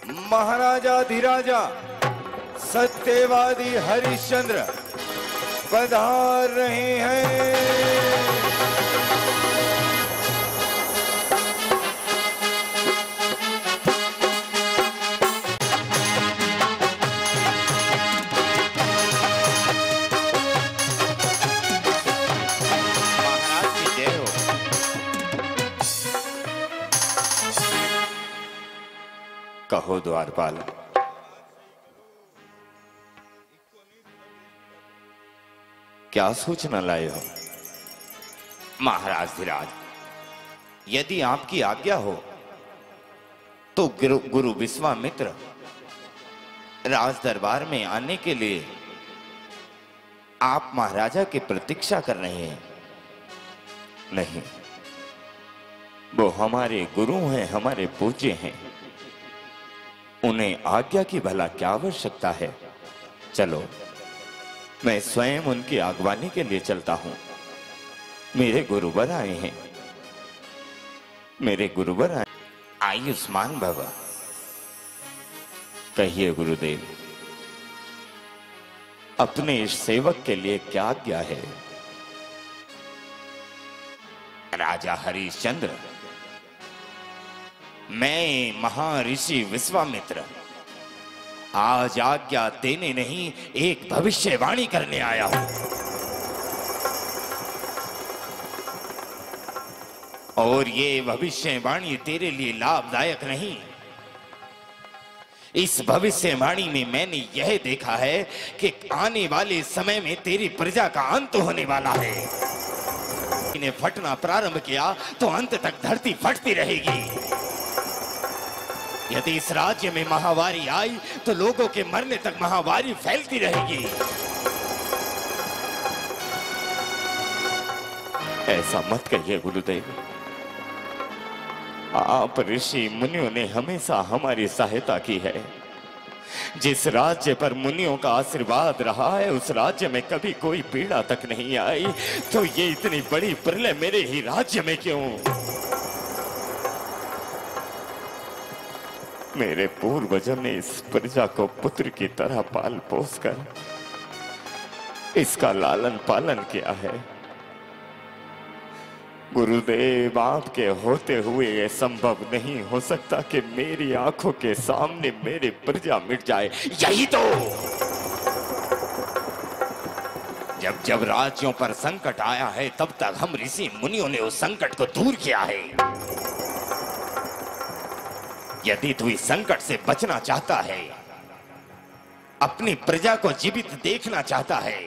महाराजाधिराजा सत्यवादी हरिश्चंद्र पधार रहे हैं। कहो द्वारपाल, क्या सूचना लाए हो? महाराज धीराज, यदि आपकी आज्ञा हो तो गुरु विश्वामित्र राज दरबार में आने के लिए आप महाराजा की प्रतीक्षा कर रहे हैं। नहीं, वो हमारे गुरु हैं, हमारे पूज्य हैं, उन्हें आज्ञा की भला क्या आवश्यकता है। चलो, मैं स्वयं उनकी आगवानी के लिए चलता हूं। मेरे गुरुवर आए हैं, मेरे गुरुवर आए। आयुष्मान भव। कहिए गुरुदेव, अपने इस सेवक के लिए क्या आज्ञा है? राजा हरिश्चंद्र, मैं महर्षि विश्वामित्र आज आज्ञा देने नहीं, एक भविष्यवाणी करने आया हूं। और ये भविष्यवाणी तेरे लिए लाभदायक नहीं। इस भविष्यवाणी में मैंने यह देखा है कि आने वाले समय में तेरी प्रजा का अंत होने वाला है। इन्हें फटना प्रारंभ किया तो अंत तक धरती फटती रहेगी। यदि इस राज्य में महामारी आई तो लोगों के मरने तक महामारी फैलती रहेगी। ऐसा मत कहिए गुरुदेव। आप ऋषि मुनियों ने हमेशा हमारी सहायता की है। जिस राज्य पर मुनियों का आशीर्वाद रहा है, उस राज्य में कभी कोई पीड़ा तक नहीं आई। तो ये इतनी बड़ी प्रलय मेरे ही राज्य में क्यों? मेरे पूर्वजों ने इस प्रजा को पुत्र की तरह पाल पोस कर इसका लालन पालन किया है। गुरुदेव, आपके होते हुए यह संभव नहीं हो सकता कि मेरी आंखों के सामने मेरी प्रजा मिट जाए। यही तो, जब जब राज्यों पर संकट आया है तब तक हम ऋषि मुनियों ने उस संकट को दूर किया है। यदि तू इस संकट से बचना चाहता है, अपनी प्रजा को जीवित देखना चाहता है,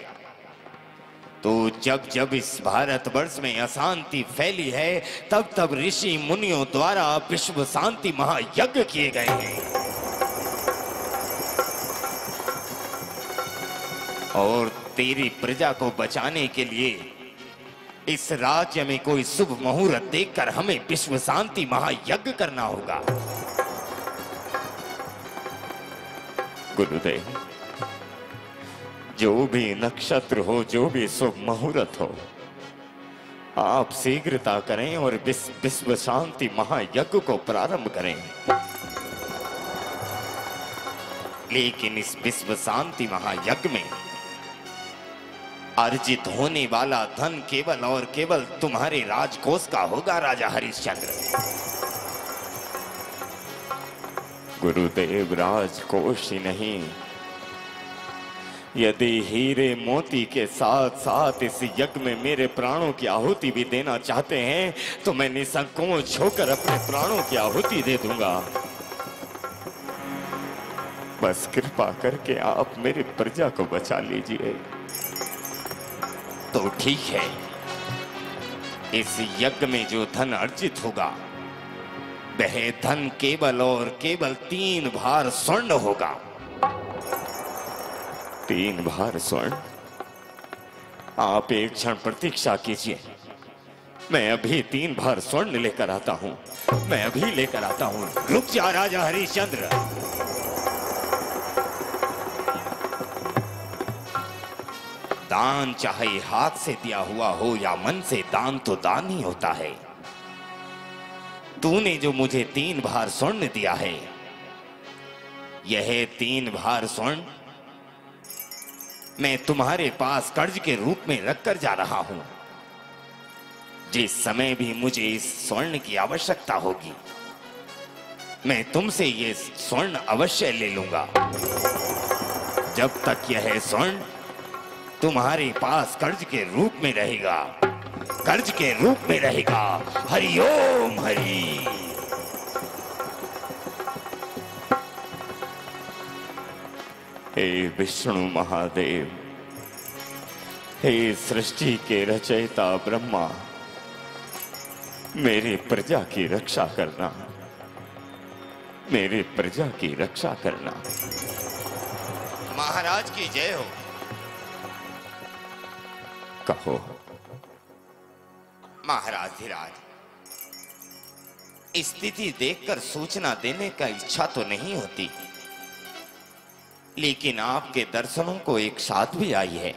तो जब जब इस भारतवर्ष में अशांति फैली है तब तब ऋषि मुनियों द्वारा विश्व शांति महायज्ञ किए गए हैं। और तेरी प्रजा को बचाने के लिए इस राज्य में कोई शुभ मुहूर्त देखकर हमें विश्व शांति महायज्ञ करना होगा। गुरुदेव, जो भी नक्षत्र हो, जो भी शुभ मुहूर्त हो, आप शीघ्रता करें और विश्व शांति महायज्ञ को प्रारंभ करें। लेकिन इस विश्व शांति महायज्ञ में अर्जित होने वाला धन केवल और केवल तुम्हारे राजकोष का होगा राजा हरिश्चंद्र। गुरुदेव, राजकोष ही नहीं, यदि हीरे मोती के साथ साथ इस यज्ञ में मेरे प्राणों की आहुति भी देना चाहते हैं तो मैं निसंकोच होकर अपने प्राणों की आहुति दे दूंगा। बस कृपा करके आप मेरी प्रजा को बचा लीजिए। तो ठीक है, इस यज्ञ में जो धन अर्जित होगा वह धन केवल और केवल 3 भार स्वर्ण होगा। 3 भार स्वर्ण? आप एक क्षण प्रतीक्षा कीजिए, मैं अभी 3 भार स्वर्ण लेकर आता हूं। मैं अभी लेकर आता हूं। रुक जा राजा हरिश्चंद्र। दान चाहे हाथ से दिया हुआ हो या मन से, दान तो दान ही होता है। तूने जो मुझे 3 भार स्वर्ण दिया है यह 3 भार स्वर्ण मैं तुम्हारे पास कर्ज के रूप में रखकर जा रहा हूं। जिस समय भी मुझे इस स्वर्ण की आवश्यकता होगी, मैं तुमसे ये स्वर्ण अवश्य ले लूंगा। जब तक यह स्वर्ण तुम्हारे पास कर्ज के रूप में रहेगा, कर्ज के रूप में रहेगा। हरिओम हरि। हे विष्णु महादेव, हे सृष्टि के रचयिता ब्रह्मा, मेरी प्रजा की रक्षा करना, मेरी प्रजा की रक्षा करना। महाराज की जय हो। कहो। महाराज धीराज, स्थिति देखकर सूचना देने का इच्छा तो नहीं होती, लेकिन आपके दर्शनों को एक साथ भी आई है।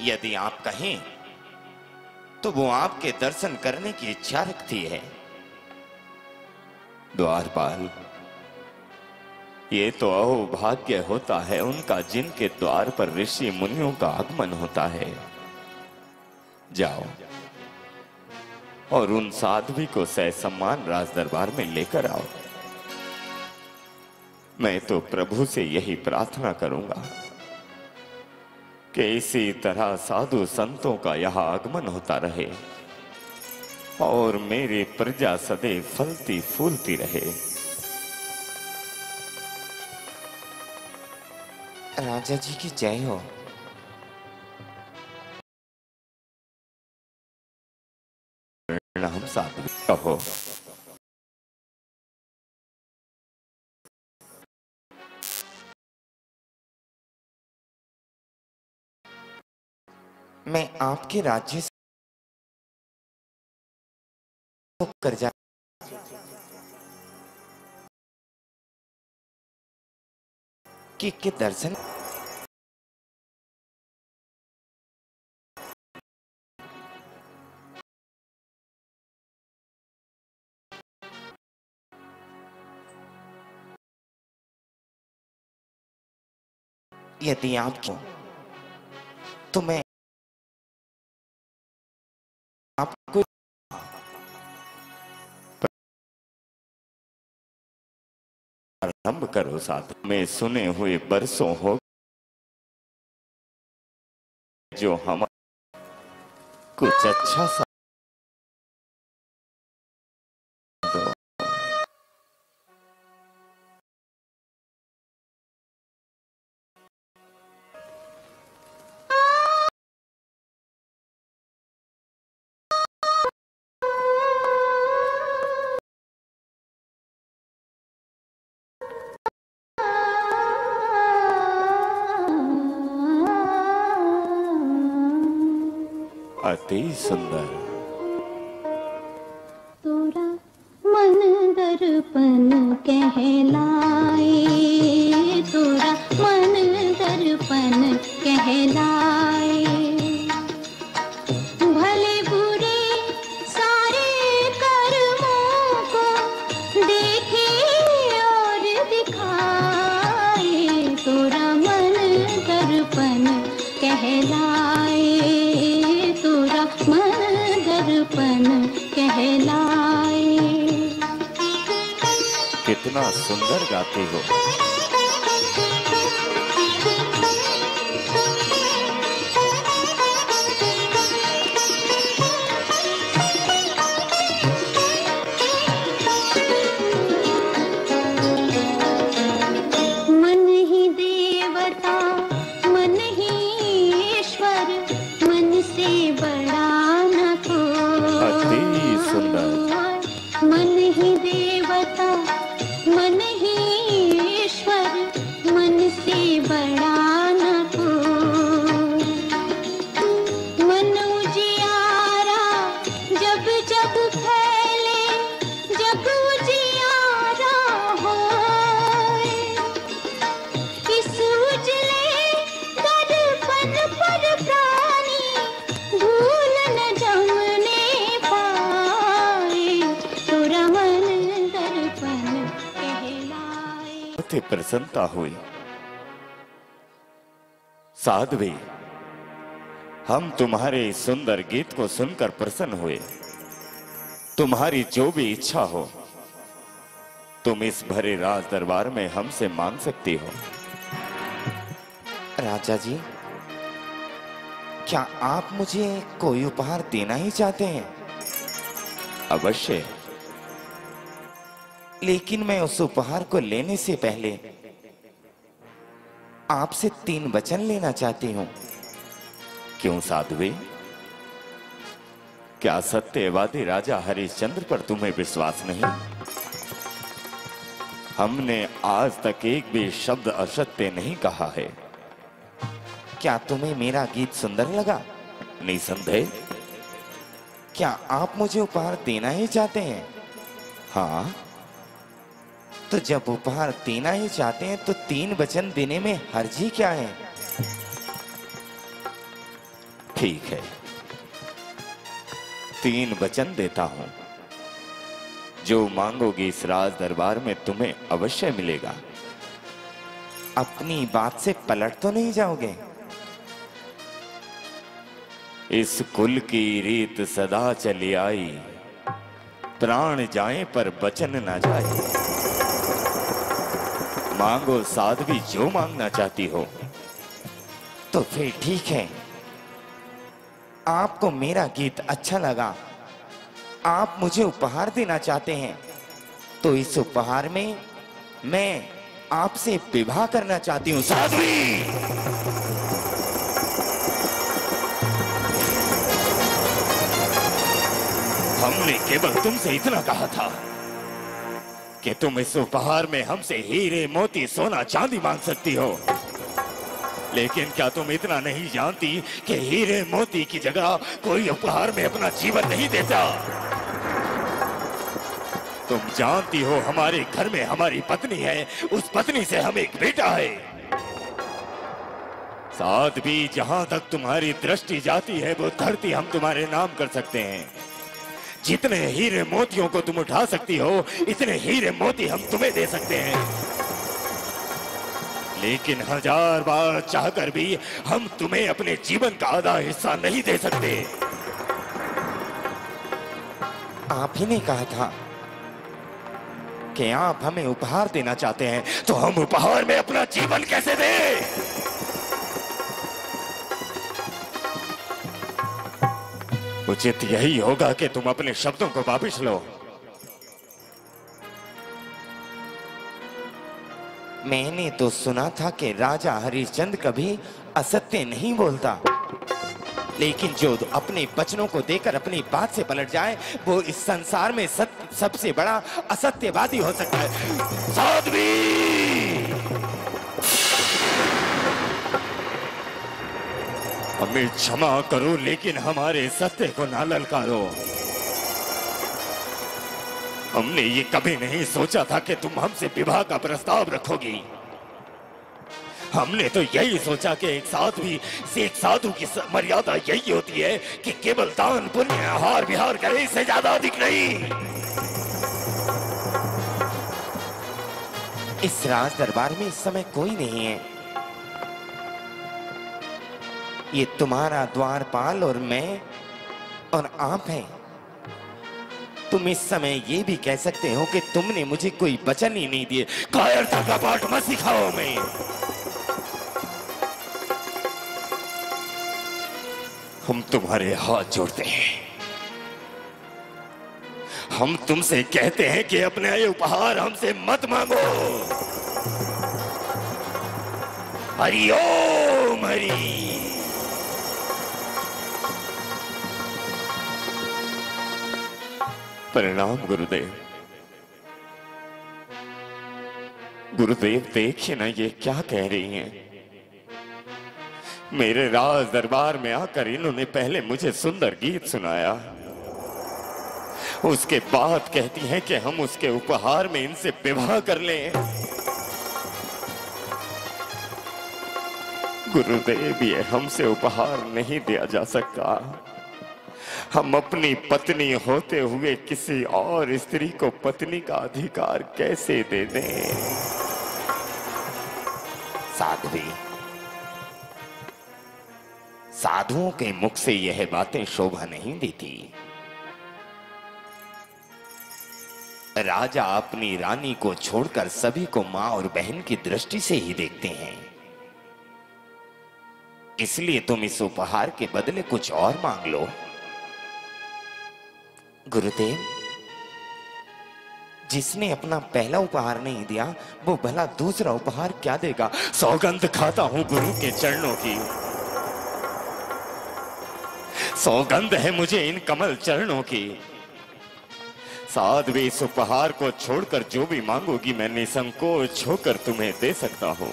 यदि आप कहें तो वो आपके दर्शन करने की इच्छा रखती है। द्वारपाल, ये तो अहोभाग्य होता है उनका जिनके द्वार पर ऋषि मुनियों का आगमन होता है। जाओ और उन साध्वी को सहसम्मान राज दरबार में लेकर आओ। मैं तो प्रभु से यही प्रार्थना करूंगा कि इसी तरह साधु संतों का यहां आगमन होता रहे और मेरी प्रजा सदैव फलती फूलती रहे। राजा जी की जय हो। हम साधु कहो। मैं आपके राज्य से कर जा के दर्शन यदि आपको तो मैं आपको आरंभ करो। साथ में सुने हुए बरसों हो जो हम कुछ अच्छा सा दो। अति सुंदर। तोरा मन दर्पण कहलाए, तोरा मन दर्पण कहलाए। भले बुरे सारे कर्मों को देखे और दिखाए, तोरा मन दर्पण कहलाए, तोरा मन दर्पण कहलाए। कितना सुंदर गाती हो। मन ही देवता मन ही ईश्वर, मन से बड़ा न कोई। अति सुंदर। मन ही देवता मन ही ईश्वर, थे प्रसन्नता हुई। साध्वी, हम तुम्हारे इस सुंदर गीत को सुनकर प्रसन्न हुए। तुम्हारी जो भी इच्छा हो तुम इस भरे राज दरबार में हमसे मांग सकती हो। राजा जी, क्या आप मुझे कोई उपहार देना ही चाहते हैं? अवश्य, लेकिन मैं उस उपहार को लेने से पहले आपसे 3 वचन लेना चाहती हूं। क्यों साध्वी? क्या सत्यवादी राजा हरिश्चंद्र पर तुम्हें विश्वास नहीं? हमने आज तक एक भी शब्द असत्य नहीं कहा है। क्या तुम्हें मेरा गीत सुंदर लगा? निसंदेह। क्या आप मुझे उपहार देना ही चाहते हैं? हाँ। तो जब उपहार देना ही चाहते हैं तो 3 वचन देने में हर्जी क्या है? ठीक है, 3 वचन देता हूं। जो मांगोगी इस राज दरबार में तुम्हें अवश्य मिलेगा। अपनी बात से पलट तो नहीं जाओगे? इस कुल की रीत सदा चली आई, प्राण जाए पर वचन न जाए। मांगो साध्वी, जो मांगना चाहती हो। तो फिर ठीक है, आपको मेरा गीत अच्छा लगा, आप मुझे उपहार देना चाहते हैं, तो इस उपहार में मैं आपसे विवाह करना चाहती हूँ। साध्वी, हमने केवल तुमसे इतना कहा था कि तुम इस उपहार में हमसे हीरे मोती सोना चांदी मांग सकती हो, लेकिन क्या तुम इतना नहीं जानती कि हीरे मोती की जगह कोई उपहार में अपना जीवन नहीं देता? तुम जानती हो हमारे घर में हमारी पत्नी है, उस पत्नी से हम एक बेटा है। साथ भी जहां तक तुम्हारी दृष्टि जाती है वो धरती हम तुम्हारे नाम कर सकते हैं। जितने हीरे मोतियों को तुम उठा सकती हो इतने हीरे मोती हम तुम्हें दे सकते हैं, लेकिन 1000 बार चाहकर भी हम तुम्हें अपने जीवन का आधा हिस्सा नहीं दे सकते। आप ही ने कहा था कि आप हमें उपहार देना चाहते हैं, तो हम उपहार में अपना जीवन कैसे दें? उचित यही होगा कि तुम अपने शब्दों को वापस लो। मैंने तो सुना था कि राजा हरिश्चंद्र कभी असत्य नहीं बोलता, लेकिन जो अपने वचनों को देकर अपनी बात से पलट जाए वो इस संसार में सबसे बड़ा असत्यवादी हो सकता है। साध्वी, हमें क्षमा करो, लेकिन हमारे सत्य को ना ललकारो। हमने ये कभी नहीं सोचा था कि तुम हमसे विवाह का प्रस्ताव रखोगी। हमने तो यही सोचा कि एक साधु की मर्यादा यही होती है कि केवल दान पुण्य आहार विहार करे, इससे ज्यादा अधिक नहीं। इस राज दरबार में इस समय कोई नहीं है। ये तुम्हारा द्वारपाल और मैं और आप हैं। तुम इस समय ये भी कह सकते हो कि तुमने मुझे कोई वचन ही नहीं दिए। कायरता का पाठ मत सिखाओ मैं। हम तुम्हारे हाथ जोड़ते हैं। हम तुमसे कहते हैं कि अपने ये उपहार हमसे मत मांगो। हरि ओम हरि। प्रणाम गुरुदेव। गुरुदेव देखिए ना ये क्या कह रही हैं। मेरे राज दरबार में आकर इन्होंने पहले मुझे सुंदर गीत सुनाया, उसके बाद कहती हैं कि हम उसके उपहार में इनसे विवाह कर लें। गुरुदेव ये हमसे उपहार नहीं दिया जा सकता। हम अपनी पत्नी होते हुए किसी और स्त्री को पत्नी का अधिकार कैसे दे दें? साध्वी, साधुओं के मुख से यह बातें शोभा नहीं देती। राजा अपनी रानी को छोड़कर सभी को मां और बहन की दृष्टि से ही देखते हैं। इसलिए तुम इस उपहार के बदले कुछ और मांग लो। गुरुदेव, जिसने अपना पहला उपहार नहीं दिया वो भला दूसरा उपहार क्या देगा? सौगंध खाता हूं गुरु के चरणों की, सौगंध है मुझे इन कमल चरणों की। साध्वी, इस उपहार को छोड़कर जो भी मांगोगी मैं निसंकोच होकर तुम्हें दे सकता हूं।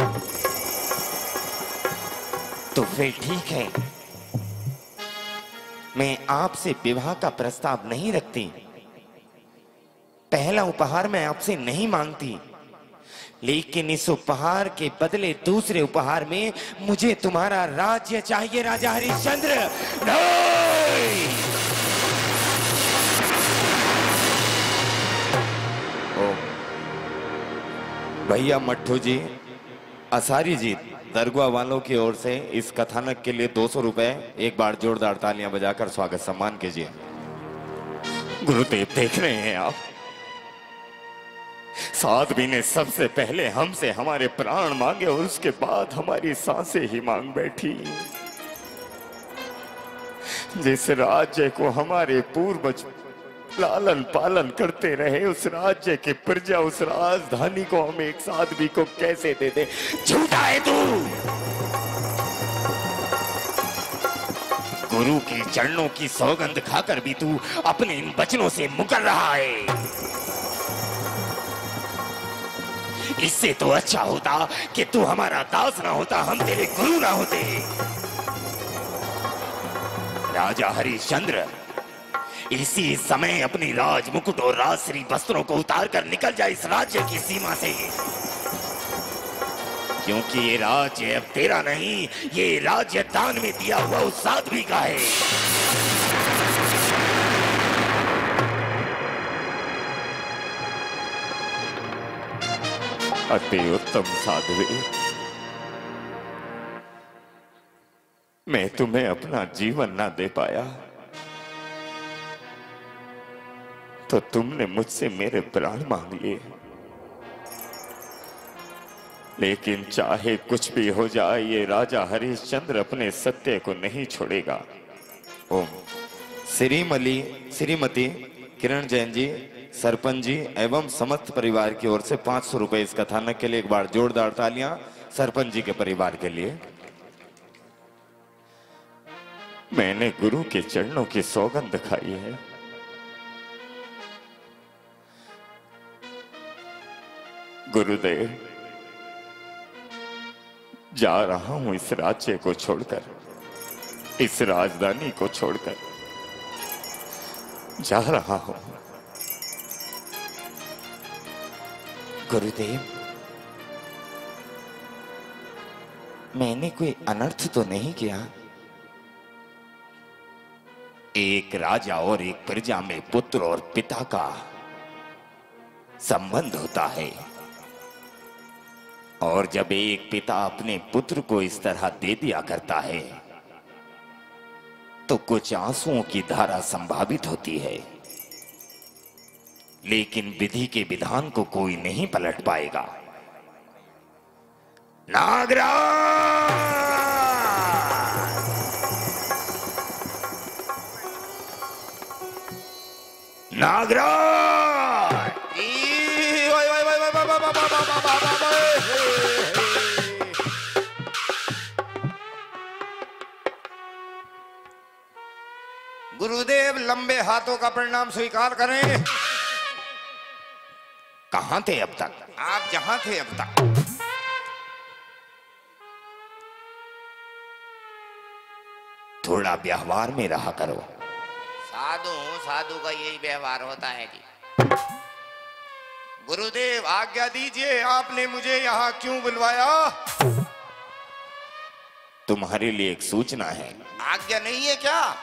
तो फिर ठीक है, मैं आपसे विवाह का प्रस्ताव नहीं रखती। पहला उपहार मैं आपसे नहीं मांगती, लेकिन इस उपहार के बदले दूसरे उपहार में मुझे तुम्हारा राज्य चाहिए राजा हरिश्चंद्र। नहीं! भैया मट्ठू जी, असारी जी, दरगाह वालों की ओर से इस कथानक के लिए 200 रुपए एक बार जोरदार तालियां बजाकर स्वागत सम्मान कीजिए। गुरुदेव, देख रहे हैं आप, साध्वी ने सबसे पहले हमसे हमारे प्राण मांगे और उसके बाद हमारी सांसें ही मांग बैठी। जिस राज्य को हमारे पूर्वज लालन पालन करते रहे, उस राज्य के प्रजा, उस राजधानी को हम एक साध्वी को कैसे दे दे? झूठा है तू। गुरु के चरणों की सौगंध खाकर भी तू अपने इन वचनों से मुकर रहा है। इससे तो अच्छा होता कि तू हमारा दास ना होता, हम तेरे गुरु ना होते। राजा हरिश्चंद्र, इसी समय अपनी राज मुकुट और राजश्री वस्त्रों को उतारकर निकल जाए इस राज्य की सीमा से, क्योंकि ये राज्य अब तेरा नहीं, ये राज्य दान में दिया हुआ उस साध्वी का है। अति उत्तम साध्वी, मैं तुम्हें अपना जीवन ना दे पाया तो तुमने मुझसे मेरे प्राण मांग लिए, लेकिन चाहे कुछ भी हो जाए ये राजा हरिश्चंद्र अपने सत्य को नहीं छोड़ेगा। ओम। श्रीमती किरण जैन जी, सरपंच जी एवं समस्त परिवार की ओर से 500 रुपए इस कथानक के लिए एक बार जोरदार तालियां सरपंच जी के परिवार के लिए। मैंने गुरु के चरणों की सौगंध खाई है। गुरुदेव, जा रहा हूं इस राज्य को छोड़कर, इस राजधानी को छोड़कर जा रहा हूं। गुरुदेव, मैंने कोई अनर्थ तो नहीं किया। एक राजा और एक प्रजा में पुत्र और पिता का संबंध होता है, और जब एक पिता अपने पुत्र को इस तरह दे दिया करता है तो कुछ आंसुओं की धारा संभावित होती है, लेकिन विधि के विधान को कोई नहीं पलट पाएगा। नागराज! नागराज! गुरुदेव, लंबे हाथों का प्रणाम स्वीकार करें। कहां थे अब तक? आप जहां थे अब तक। थोड़ा व्यवहार में रहा करो। साधु का यही व्यवहार होता है जी। गुरुदेव, आज्ञा दीजिए, आपने मुझे यहाँ क्यों बुलवाया? तुम्हारे लिए एक सूचना है। आज्ञा नहीं है क्या?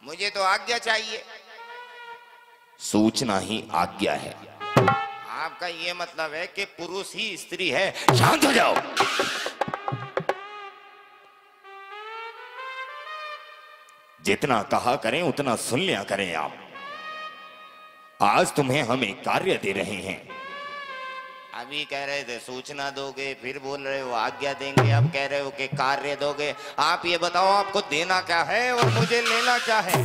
मुझे तो आज्ञा चाहिए। सूचना ही आज्ञा है। आपका ये मतलब है कि पुरुष ही स्त्री है। शांत हो जाओ। जितना कहा करें उतना सुन लिया करें आप। आज तुम्हें हम एक कार्य दे रहे हैं। अभी कह रहे थे सूचना दोगे, फिर बोल रहे हो आज्ञा देंगे, अब कह रहे हो कि कार्य दोगे। आप ये बताओ आपको देना क्या है और मुझे लेना क्या है?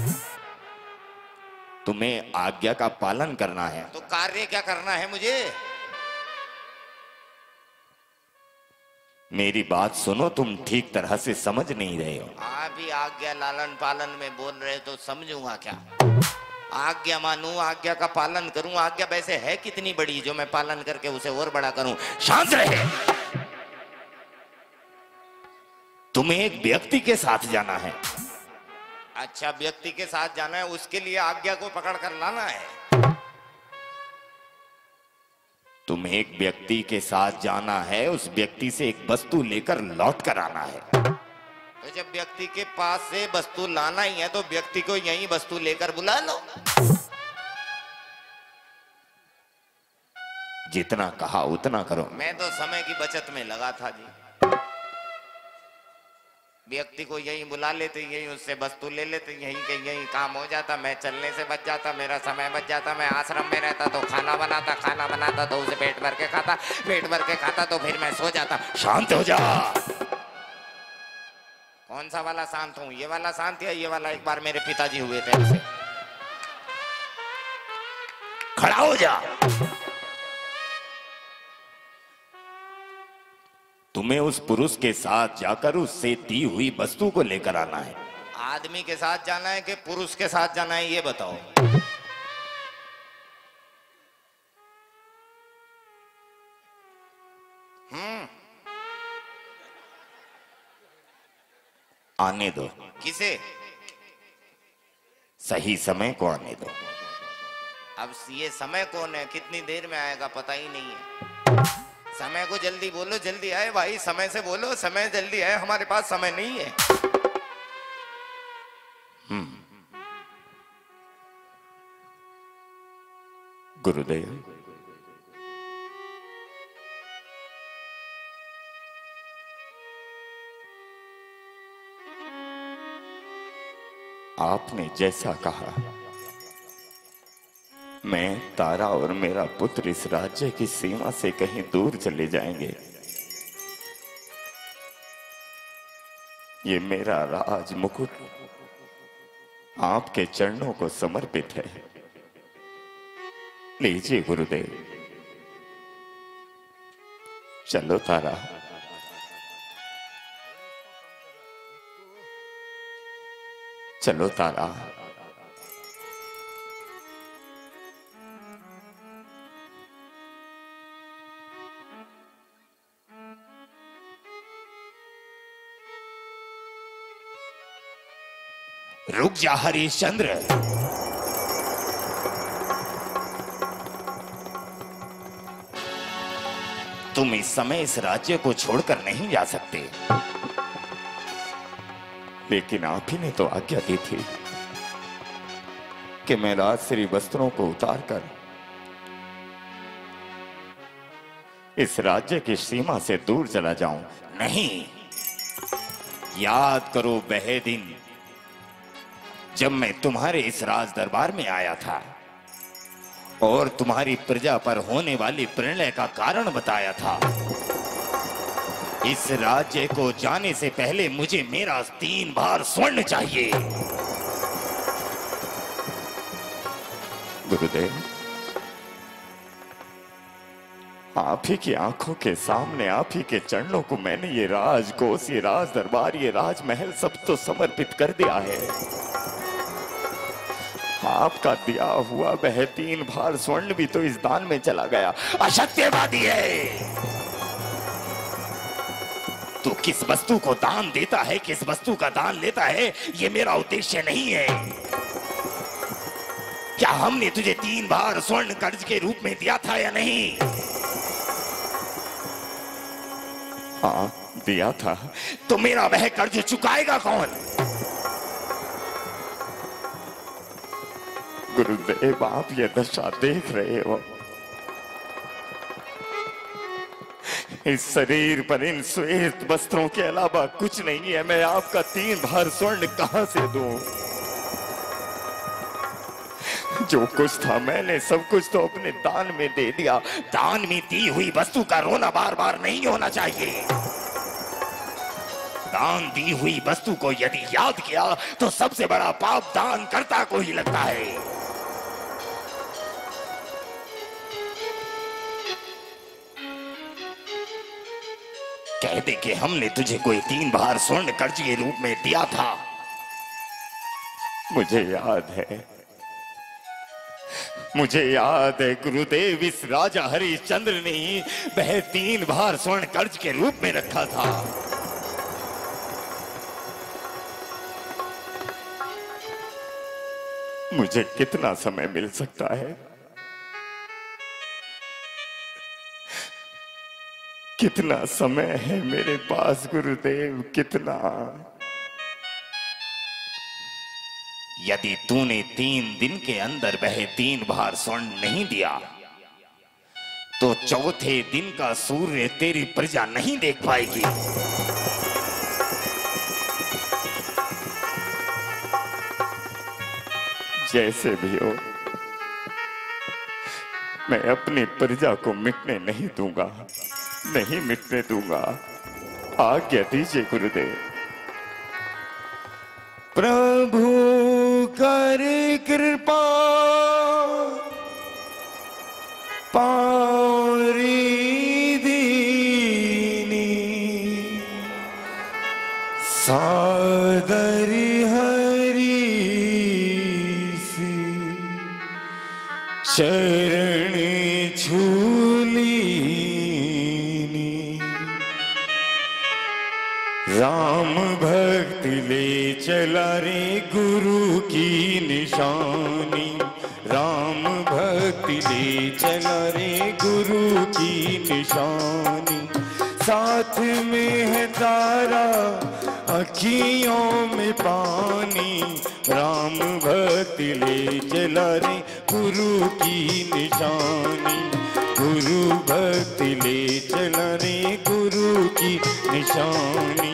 तुम्हें आज्ञा का पालन करना है। तो कार्य क्या करना है मुझे? मेरी बात सुनो, तुम ठीक तरह से समझ नहीं रहे हो। आप ही आज्ञा लालन पालन में बोल रहे तो समझूंगा क्या? आज्ञा मानूं, आज्ञा का पालन करूं। आज्ञा वैसे है कितनी बड़ी जो मैं पालन करके उसे और बड़ा करूं? शांत रहे। तुम्हें एक व्यक्ति के साथ जाना है। अच्छा, व्यक्ति के साथ जाना है, उसके लिए आज्ञा को पकड़ कर लाना है। तुम्हें एक व्यक्ति के साथ जाना है, उस व्यक्ति से एक वस्तु लेकर लौट कर आना है। तो जब व्यक्ति के पास से वस्तु लाना ही है तो व्यक्ति को यही वस्तु लेकर बुला लो। जितना कहा उतना करो। मैं तो समय की बचत में लगा था जी। व्यक्ति को यही बुला लेते, यही उससे वस्तु ले लेते, यही के यही काम हो जाता। मैं चलने से बच जाता, मेरा समय बच जाता। मैं आश्रम में रहता तो खाना बनाता तो उसे पेट भर के खाता, पेट भर के खाता तो फिर मैं सो जाता। शांत हो जा। कौन सा वाला शांत हूं? ये वाला शांत या ये वाला? एक बार मेरे पिताजी हुए थे ऐसे। खड़ा हो जा। तुम्हें उस पुरुष के साथ जाकर उससे दी हुई वस्तु को लेकर आना है। आदमी के साथ जाना है कि पुरुष के साथ जाना है, ये बताओ। आने दो। किसे? सही समय को आने दो। अब ये समय कौन है? कितनी देर में आएगा पता ही नहीं है। समय को जल्दी बोलो, जल्दी आए भाई। समय से बोलो, समय जल्दी आए, हमारे पास समय नहीं है। गुरुदेव, आपने जैसा कहा, मैं, तारा और मेरा पुत्र इस राज्य की सीमा से कहीं दूर चले जाएंगे। ये मेरा राज मुकुट आपके चरणों को समर्पित है। लीजिए गुरुदेव। चलो तारा, चलो तारा। रुक जा हरिश्चंद्र। तुम इस समय इस राज्य को छोड़कर नहीं जा सकते, लेकिन आप ही ने तो आज्ञा दी थी कि मैं राजश्री वस्त्रों को उतारकर इस राज्य की सीमा से दूर चला जाऊं। नहीं, याद करो वह दिन जब मैं तुम्हारे इस राज दरबार में आया था और तुम्हारी प्रजा पर होने वाली प्रलय का कारण बताया था। इस राज्य को जाने से पहले मुझे मेरा 3 भार स्वर्ण चाहिए। गुरुदेव, आप ही की आंखों के सामने, आप ही के चरणों को मैंने ये राजकोष, ये राज दरबार, ये राजमहल सब तो समर्पित कर दिया है। आपका दिया हुआ वह 3 भार स्वर्ण भी तो इस दान में चला गया। असत्यवादी है। तू किस वस्तु को दान देता है, किस वस्तु का दान लेता है, ये मेरा उद्देश्य नहीं है। क्या हमने तुझे 3 भार स्वर्ण कर्ज के रूप में दिया था या नहीं? हाँ, दिया था। तो मेरा वह कर्ज चुकाएगा कौन? गुरुदेव, आप ये दशा देख रहे हो। इस शरीर पर इन श्वेत वस्त्रों के अलावा कुछ नहीं है। मैं आपका 3 भार स्वर्ण कहां से दूं? जो कुछ था मैंने सब कुछ तो अपने दान में दे दिया। दान में दी हुई वस्तु का रोना बार बार नहीं होना चाहिए। दान दी हुई वस्तु को यदि याद किया तो सबसे बड़ा पाप दान कर्ता को ही लगता है। कह दे कि हमने तुझे कोई 3 भार स्वर्ण कर्ज के रूप में दिया था। मुझे याद है, मुझे याद है गुरुदेव, इस राजा हरिश्चंद्र ने वह 3 भार स्वर्ण कर्ज के रूप में रखा था। मुझे कितना समय मिल सकता है? कितना समय है मेरे पास गुरुदेव, कितना? यदि तूने 3 दिन के अंदर वह 3 भार स्वर्ण नहीं दिया तो चौथे दिन का सूर्य तेरी प्रजा नहीं देख पाएगी। जैसे भी हो, मैं अपनी प्रजा को मिटने नहीं दूंगा, नहीं मिटने दूंगा। आज्ञा दीजिए गुरुदेव। प्रभु कर कृपा पारी दीनी सादरी हरी सी शरण छूली राम भक्त ले चला रे गुरु की निशानी। राम भक्त ले चला रे गुरु की निशानी। साथ में है तारा अखियों में पानी। राम भक्त ले चला रे गुरु की निशानी। गुरु भक्त ले चला रे गुरु की निशानी।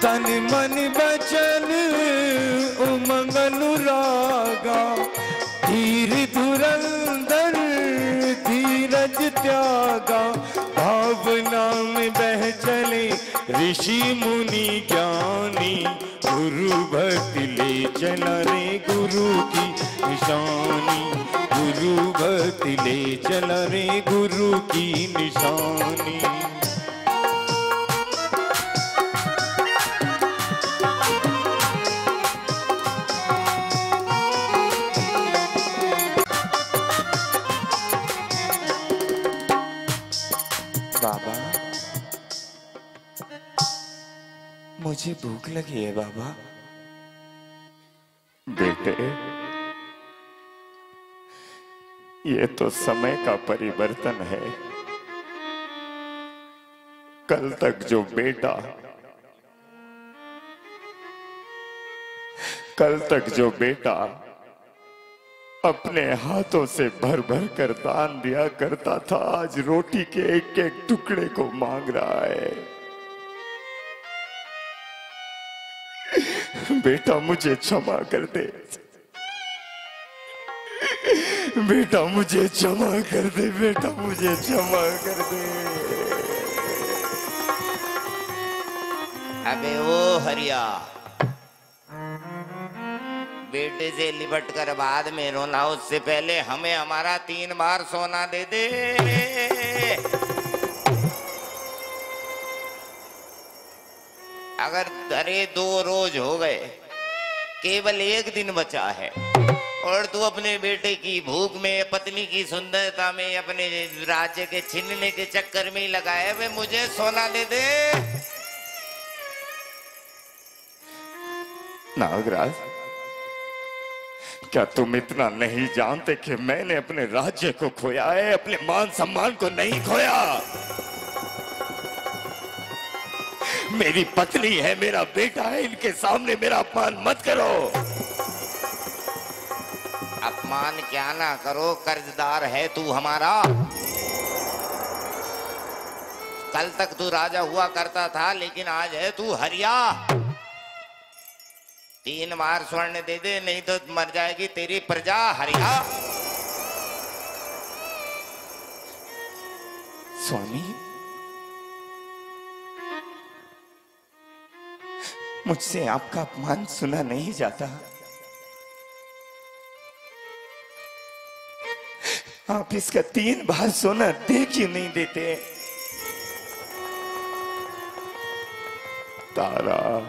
तन मन बचन उमंग अनुरागा धीर धुरंधर धीरज त्यागा। भावना में बह चले ऋषि मुनि ज्ञानी। गुरु भक्त ले चला रे गुरु की निशानी। गुरु भक्त ले चला रे गुरु की निशानी। बाबा, मुझे भूख लगी है बाबा। बेटे, ये तो समय का परिवर्तन है। कल तक जो बेटा अपने हाथों से भर भर कर दान दिया करता था, आज रोटी के एक एक टुकड़े को मांग रहा है। बेटा मुझे क्षमा कर दे, बेटा मुझे क्षमा कर दे, बेटा मुझे क्षमा कर दे। अबे ओ हरिया, बेटे से लिपट कर बाद में रोना, उससे पहले हमें हमारा 3 बार सोना दे दे। अगर अरे 2 रोज हो गए, केवल 1 दिन बचा है और तू अपने बेटे की भूख में, पत्नी की सुंदरता में, अपने राज्य के छीनने के चक्कर में ही लगाए। वे मुझे सोना दे दे। नागराज, क्या तुम इतना नहीं जानते कि मैंने अपने राज्य को खोया है, अपने मान सम्मान को नहीं खोया। मेरी पत्नी है, मेरा बेटा है, इनके सामने मेरा अपमान मत करो। अपमान क्या ना करो, कर्जदार है तू हमारा। कल तक तू राजा हुआ करता था, लेकिन आज है तू हरिया। 3 बार स्वर्ण दे दे, नहीं तो मर जाएगी तेरी प्रजा। हरिया। स्वामी, मुझसे आपका अपमान सुना नहीं जाता। आप इसका 3 बार सोना दे क्यों नहीं देते? तारा,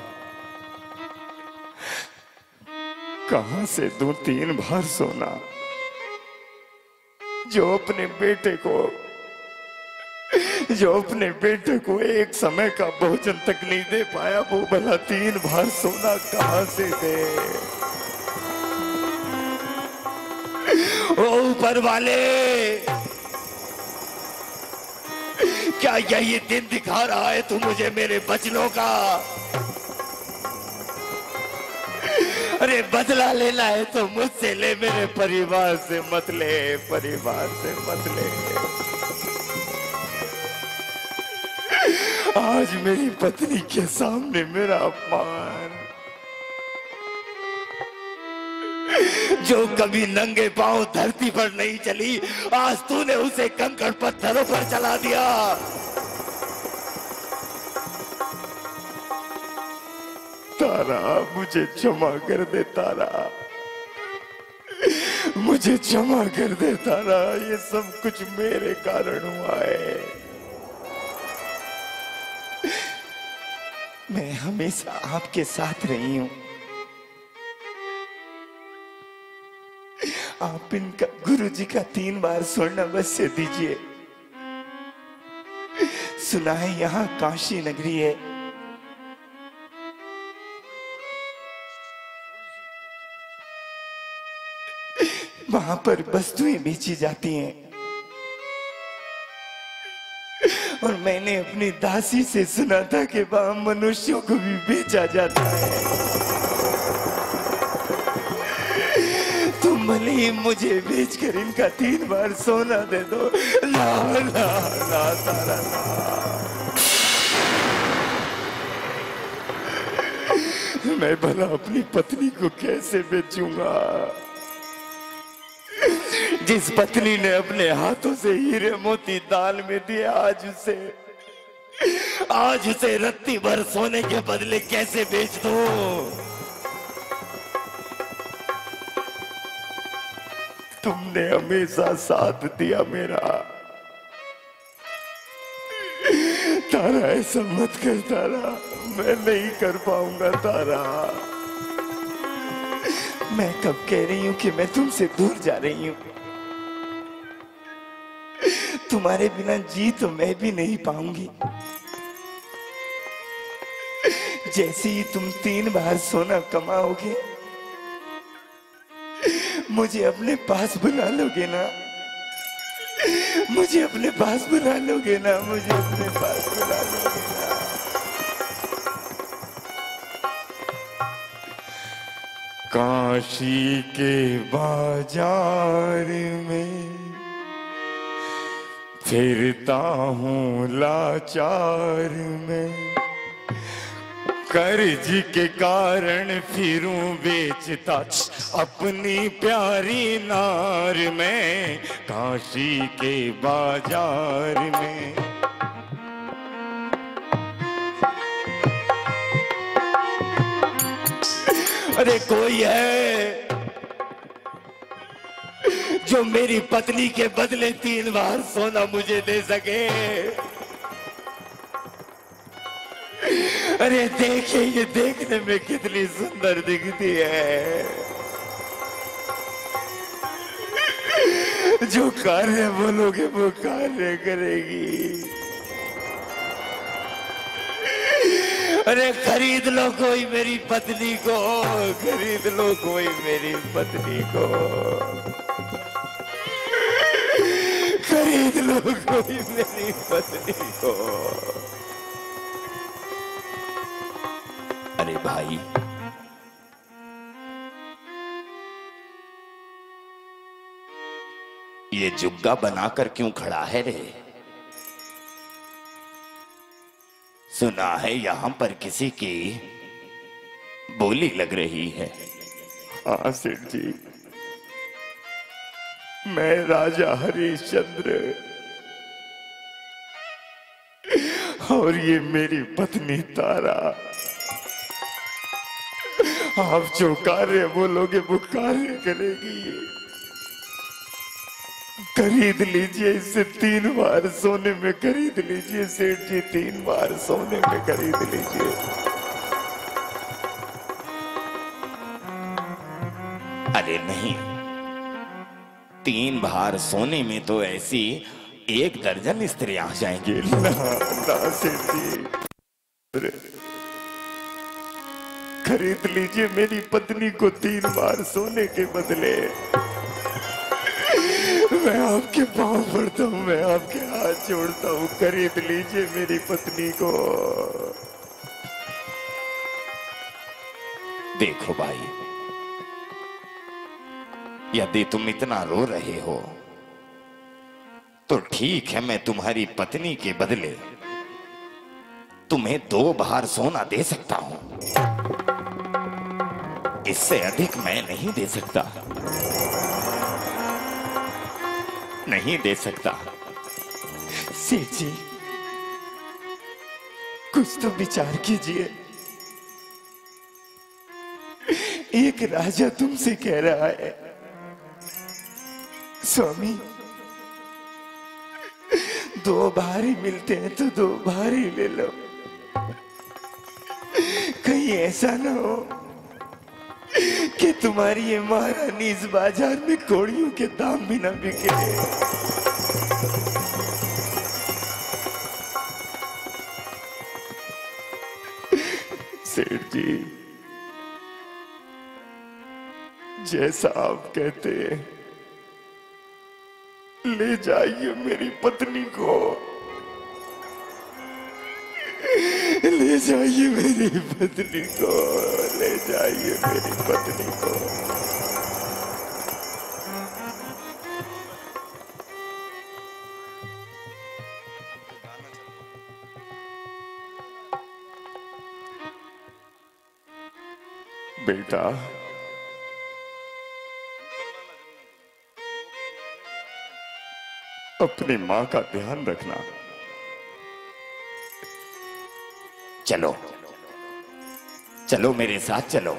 कहां से दूं 3 बार सोना? जो अपने बेटे को एक समय का भोजन तक नहीं दे पाया, वो भला 3 बार सोना कहां से दे? ओ ऊपर वाले, क्या यही दिन दिखा रहा है तू मुझे मेरे बचनों का? अरे बदला लेना है तो मुझसे ले, मेरे परिवार से मत ले, परिवार से मत ले। आज मेरी पत्नी के सामने मेरा अपमान। जो कभी नंगे पांव धरती पर नहीं चली, आज तूने उसे कंकड़ पत्थरों पर चला दिया। तारा, मुझे क्षमा कर दे तारा, मुझे क्षमा कर दे तारा। ये सब कुछ मेरे कारण हुआ है। मैं हमेशा आपके साथ रही हूं। आप इनका गुरुजी का 3 बार स्वर्ण अवश्य दीजिए। सुना है यहाँ काशी नगरी है, वहां पर वस्तुएं बेची जाती हैं। और मैंने अपनी दासी से सुना था कि वहां मनुष्यों को भी बेचा जाता है। तुम भले ही मुझे बेचकर इनका 3 बार सोना दे दो। ला ला ला तारा ला। मैं भला अपनी पत्नी को कैसे बेचूंगा? जिस पत्नी ने अपने हाथों से हीरे मोती दान में दिए, आज उसे रत्ती भर सोने के बदले कैसे बेच दूं? तुमने हमेशा साथ दिया मेरा। तारा, ऐसा मत कर तारा, मैं नहीं कर पाऊंगा तारा। मैं कब कह रही हूं कि मैं तुमसे दूर जा रही हूं? तुम्हारे बिना जी तो मैं भी नहीं पाऊंगी। जैसे ही तुम 3 बार सोना कमाओगे, मुझे अपने पास बुला लोगे ना? मुझे अपने पास बुला लोगे ना? मुझे अपने पास बुला लोगे ना? काशी के बाजार में फिरता हूँ लाचार में, कर्ज के कारण फिरूं बेचता अपनी प्यारी नार में, काशी के बाजार में। अरे कोई है जो मेरी पत्नी के बदले 3 बार सोना मुझे दे सके? अरे देखिए, ये देखने में कितनी सुंदर दिखती है। जो कार्य बोलोगे वो कार्य करेगी। अरे खरीद लो कोई मेरी पत्नी को, खरीद लो कोई मेरी पत्नी को, खरीद लो कोई मेरी पत्नी को। अरे भाई, ये जुग्गा बनाकर क्यों खड़ा है रे? सुना है यहां पर किसी की बोली लग रही है। हाँ सेठ जी, मैं राजा हरिश्चंद्र और ये मेरी पत्नी तारा। आप जो कार्य बोलोगे वो कार्य करेगी। खरीद लीजिए इसे 3 बार सोने में खरीद लीजिए सेठ जी, 3 बार सोने में खरीद लीजिए। अरे नहीं, 3 बार सोने में तो ऐसी 1 दर्जन स्त्रियां आ जाएंगी। ना सेठ जी, खरीद लीजिए मेरी पत्नी को 3 बार सोने के बदले। मैं आपके पांव पड़ता हूँ, मैं आपके हाथ जोड़ता हूँ, खरीद लीजिए मेरी पत्नी को। देखो भाई, यदि तुम इतना रो रहे हो तो ठीक है, मैं तुम्हारी पत्नी के बदले तुम्हें 2 बार सोना दे सकता हूं। इससे अधिक मैं नहीं दे सकता, नहीं दे सकता। सेठ जी, कुछ तो विचार कीजिए। एक राजा तुमसे कह रहा है, स्वामी 2 बार ही मिलते हैं तो 2 बार ही ले लो। कहीं ऐसा ना हो कि तुम्हारी ये महारानी इस बाजार में कोड़ियों के दाम भी ना बिके। सेठ जी, जैसा आप कहते हैं, ले जाइए मेरी पत्नी को, ले जाइए मेरी पत्नी को, ले जाइए मेरी पत्नी को। बेटा, अपनी मां का ध्यान रखना। चलो चलो, मेरे साथ चलो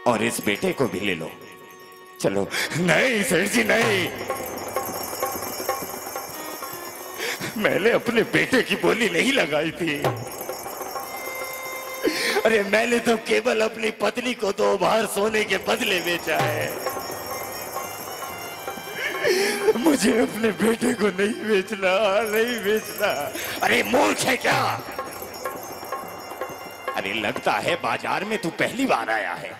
और इस बेटे को भी ले लो। चलो। नहीं सेठ जी, नहीं, मैंने अपने बेटे की बोली नहीं लगाई थी। अरे मैंने तो केवल अपनी पत्नी को 2 बार सोने के बदले बेचा है। मुझे अपने बेटे को नहीं बेचना, नहीं बेचना। अरे मूर्ख है क्या? अरे लगता है बाजार में तू पहली बार आया है।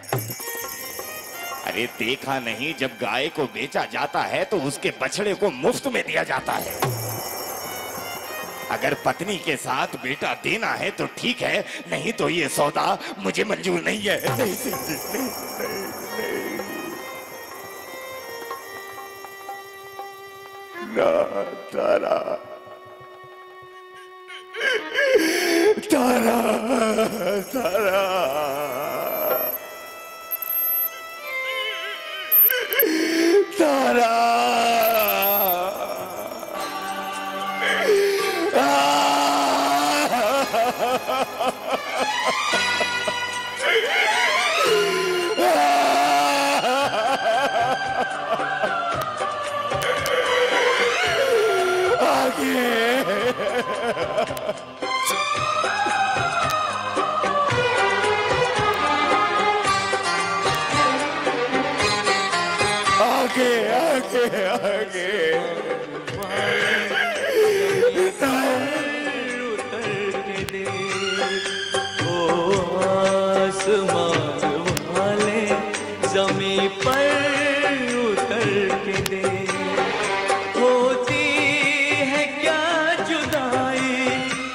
अरे देखा नहीं, जब गाय को बेचा जाता है तो उसके बछड़े को मुफ्त में दिया जाता है। अगर पत्नी के साथ बेटा देना है तो ठीक है, नहीं तो ये सौदा मुझे मंजूर नहीं है। नहीं सेठ जी, नहीं, नहीं, नहीं। ना तारा, तारा, तारा, तारा, आगे आगे आगे उतर के दे ओ आसमान वाले, जमीन पर उतर के दे। होती है क्या जुदाई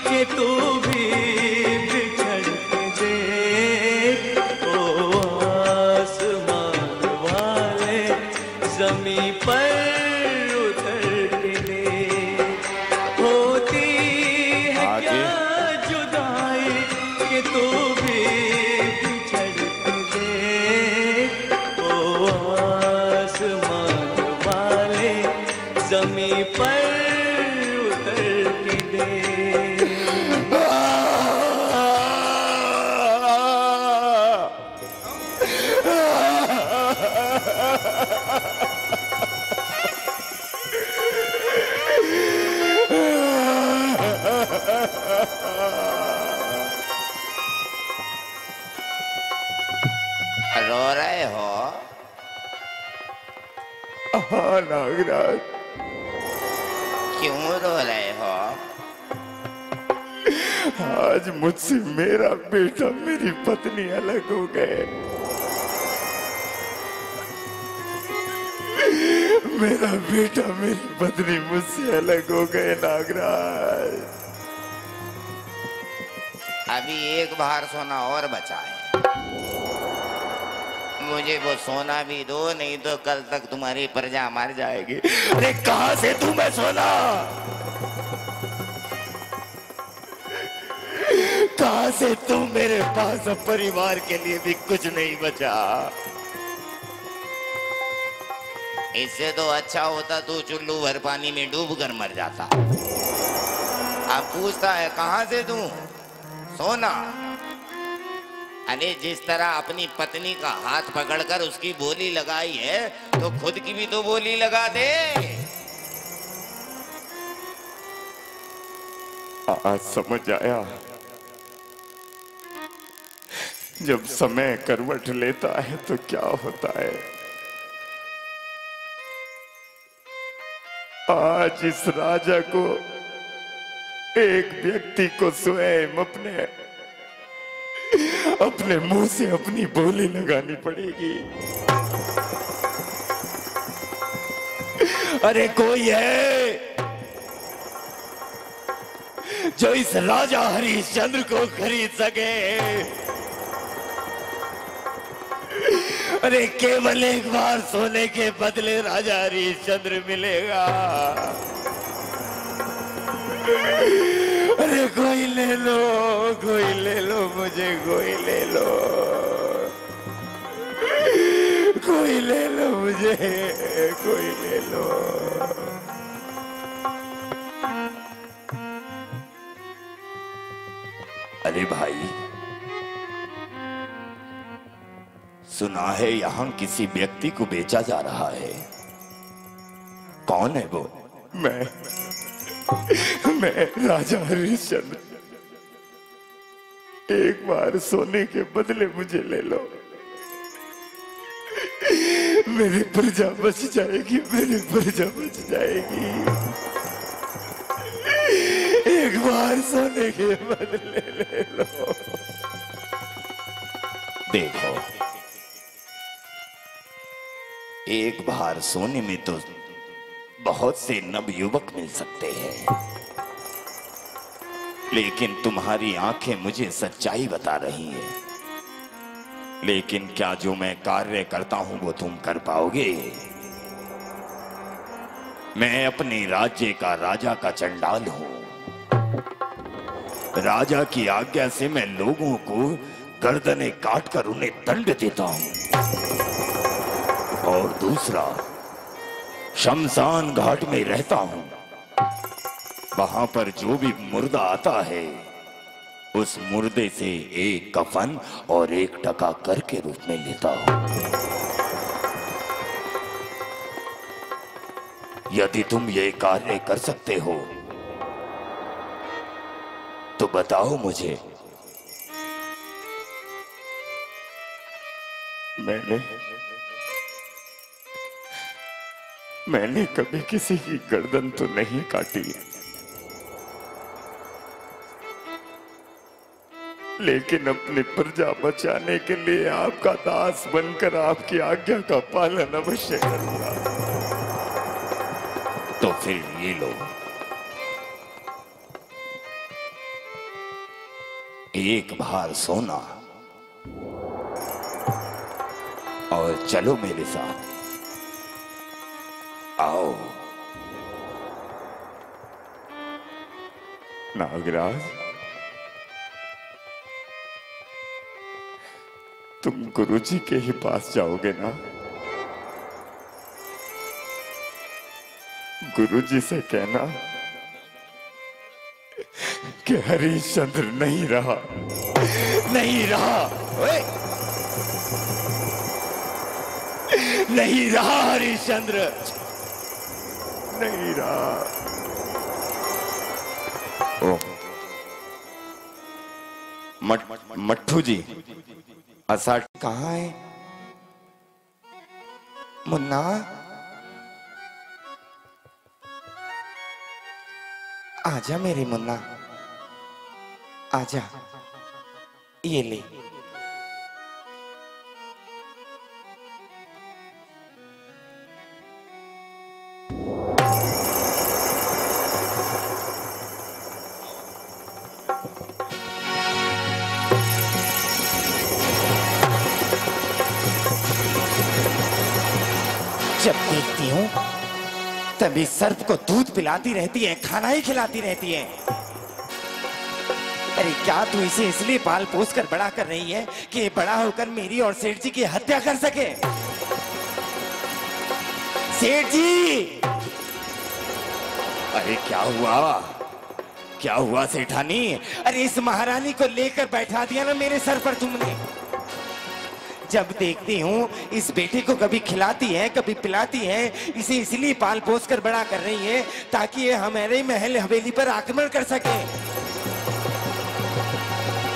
कि तू भी बिछड़ तू भी बिछड़ के देख, ओ आसमान वाले जमीन पर उतर के देख। रो रहे हो? हाँ नागराज। क्यों रो रहे हो? आज मुझसे मेरा बेटा मेरी पत्नी अलग हो गए। मेरा बेटा मेरी पत्नी मुझसे अलग हो गए नागराज। अभी एक बार सोना और बचा है, मुझे वो सोना भी दो, नहीं तो कल तक तुम्हारी प्रजा मर जाएगी। अरे कहां से तुम्हें सोना? कहां से तुम? मेरे पास अब परिवार के लिए भी कुछ नहीं बचा। इससे तो अच्छा होता तू चुल्लू भर पानी में डूब कर मर जाता। अब पूछता है कहां से तू सोना? अरे जिस तरह अपनी पत्नी का हाथ पकड़कर उसकी बोली लगाई है, तो खुद की भी तो बोली लगा दे। आज समझ आया, जब समय करवट लेता है तो क्या होता है। आज इस राजा को, एक व्यक्ति को स्वयं अपने मुंह से अपनी बोली लगानी पड़ेगी। अरे कोई है जो इस राजा हरिश्चंद्र को खरीद सके? अरे केवल एक बार सोने के बदले राजा हरिश्चंद्र मिलेगा। अरे कोई ले लो, कोई ले लो, मुझे कोई ले लो, कोई ले लो, मुझे कोई ले लो। अरे भाई, सुना है यहां किसी व्यक्ति को बेचा जा रहा है। कौन है वो? मैं राजा हरिश्चंद्र। एक बार सोने के बदले मुझे ले लो, मेरी प्रजा बच जाएगी, मेरी प्रजा बच जाएगी। एक बार सोने के बदले ले लो। देखो, एक बार सोने में तो बहुत से नवयुवक मिल सकते हैं, लेकिन तुम्हारी आंखें मुझे सच्चाई बता रही हैं। लेकिन क्या जो मैं कार्य करता हूं वो तुम कर पाओगे? मैं अपने राज्य का राजा का चंडाल हूं। राजा की आज्ञा से मैं लोगों को गर्दनें काटकर उन्हें दंड देता हूं। और दूसरा, शमशान घाट में रहता हूं। वहां पर जो भी मुर्दा आता है, उस मुर्दे से एक कफन और एक टका कर के रूप में लेता हूं। यदि तुम ये कार्य कर सकते हो तो बताओ मुझे। मैंने कभी किसी की गर्दन तो नहीं काटी, लेकिन अपनी प्रजा बचाने के लिए आपका दास बनकर आपकी आज्ञा का पालन अवश्य करूंगा। तो फिर ये लो, एक बार सोना और चलो मेरे साथ। आओ नागराज, तुम गुरुजी के ही पास जाओगे ना? गुरुजी से कहना कि हरिश्चंद्र नहीं रहा, नहीं रहा, ओए! नहीं रहा हरिश्चंद्र, नहीं रहा। ओ मट्ठू जी, असाट कहाँ है? मुन्ना, आजा मेरी मुन्ना, आजा, ये ले। जब देखती हूँ तभी सर्प को दूध पिलाती रहती है, खाना ही खिलाती रहती है। अरे क्या तू इसे इसलिए पाल पोस कर बड़ा कर रही है कि बड़ा होकर मेरी और सेठ जी की हत्या कर सके? सेठ जी! अरे क्या हुआ, क्या हुआ सेठानी? अरे इस महारानी को लेकर बैठा दिया ना मेरे सर पर तुमने। जब देखती हूँ इस बेटे को कभी खिलाती है कभी पिलाती है, इसे इसलिए पाल पोस कर बड़ा कर रही है ताकि ये हमारे महल हवेली पर आक्रमण कर सके।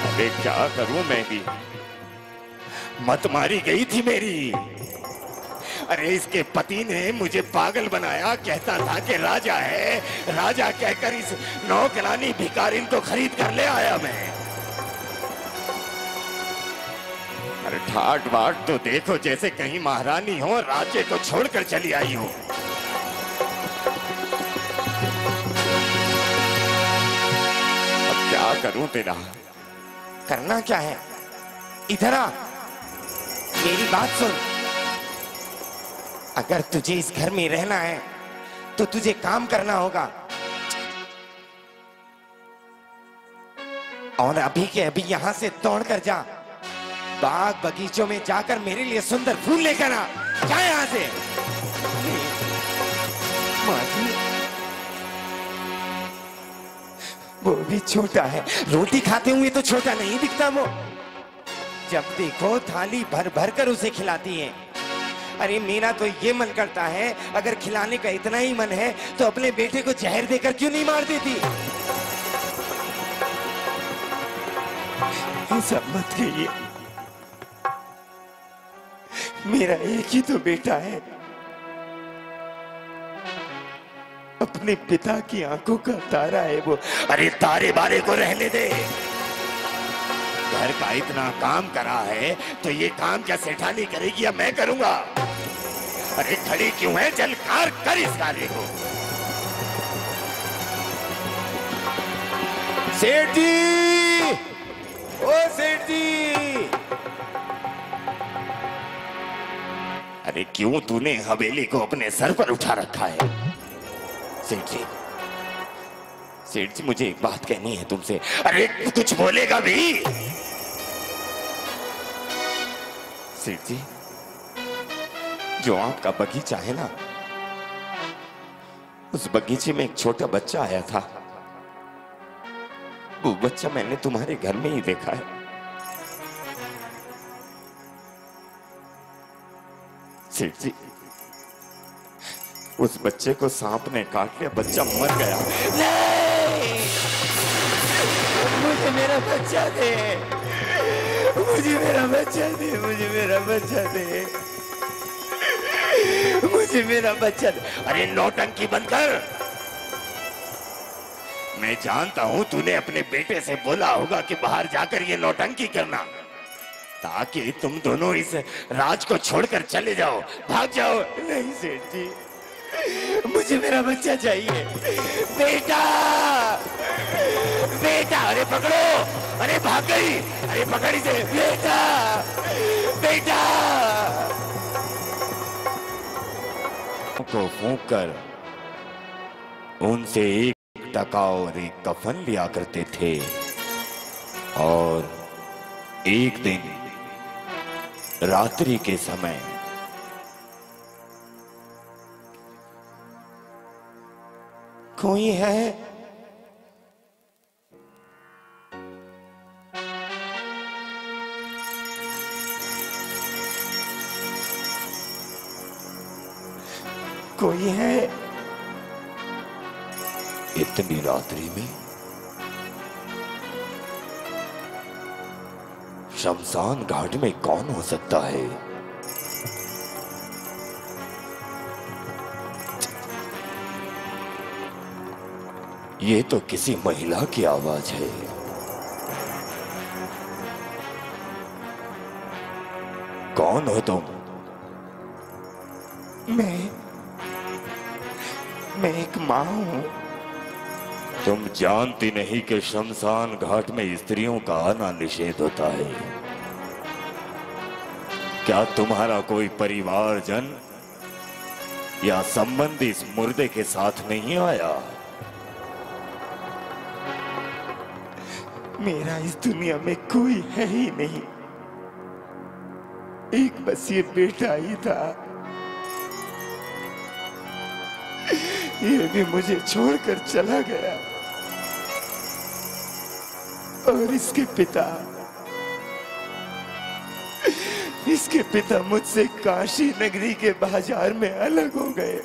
अरे क्या करूं मैं भी? मत मारी गई थी मेरी। अरे इसके पति ने मुझे पागल बनाया, कहता था कि राजा है, राजा कहकर इस नौकरानी भिखारिन को खरीद कर ले आया मैं। अरे ठाट बाट तो देखो जैसे कहीं महारानी हो, राज्य को छोड़कर चली आई हो। अब क्या करूं तेरा? करना क्या है? इधर आ, मेरी बात सुन। अगर तुझे इस घर में रहना है तो तुझे काम करना होगा, और अभी के अभी यहां से दौड़ कर जा, बाग बगीचों में जाकर मेरे लिए सुंदर फूल लेकर आ। जा यहां से। माँ जी, वो भी छोटा है, रोटी खाते हुए तो छोटा नहीं दिखता वो। जब देखो थाली भर भर कर उसे खिलाती है। अरे मेरा तो ये मन करता है अगर खिलाने का इतना ही मन है तो अपने बेटे को जहर देकर क्यों नहीं मार देती? ये सब मत कहिए, मेरा एक ही तो बेटा है, अपने पिता की आंखों का तारा है वो। अरे तारे बारे को रहने दे, घर का इतना काम करा है तो ये काम क्या सेठानी करेगी या मैं करूंगा? अरे खड़ी क्यों है, चल कार कर इस कार्य को। सेठ जी, ओ सेठ जी! अरे क्यों तूने हवेली को अपने सर पर उठा रखा है? सेठ जी, सेठ जी मुझे एक बात कहनी है तुमसे। अरे कुछ बोलेगा भी? सेठ जी, जो आपका बगीचा है ना, उस बगीचे में एक छोटा बच्चा आया था। वो बच्चा मैंने तुम्हारे घर में ही देखा है। सेठ जी, उस बच्चे को सांप ने काट लिया, बच्चा मर गया। नहीं! मुझे मेरा बच्चा दे, मुझे मेरा बच्चा दे, मुझे मेरा बच्चा दे, मुझे मेरा बच्चा दे। अरे नौटंकी बंद कर। मैं जानता हूं तूने अपने बेटे से बोला होगा कि बाहर जाकर ये नौटंकी करना, ताकि तुम दोनों इस राज को छोड़कर चले जाओ, भाग जाओ। नहीं सेठ जी, मुझे मेरा बच्चा चाहिए। बेटा, बेटा! अरे पकड़ो, अरे भाग गई, अरे पकड़ी से। बेटा, बेटा! को फूंक कर उनसे एक टका और एक कफन लिया करते थे, और एक दिन रात्रि के समय कोई है? कोई है? इतनी रात्रि में शमशान घाट में कौन हो सकता है? ये तो किसी महिला की आवाज है। कौन हो तुम? मैं एक मां हूं। तुम जानती नहीं कि शमशान घाट में स्त्रियों का आना निषेध होता है। क्या तुम्हारा कोई परिवारजन या संबंधी इस मुर्दे के साथ नहीं आया? मेरा इस दुनिया में कोई है ही नहीं, एक बस ये बेटा ही था। ये भी मुझे छोड़कर चला गया और इसके पिता मुझसे काशी नगरी के बाजार में अलग हो गए।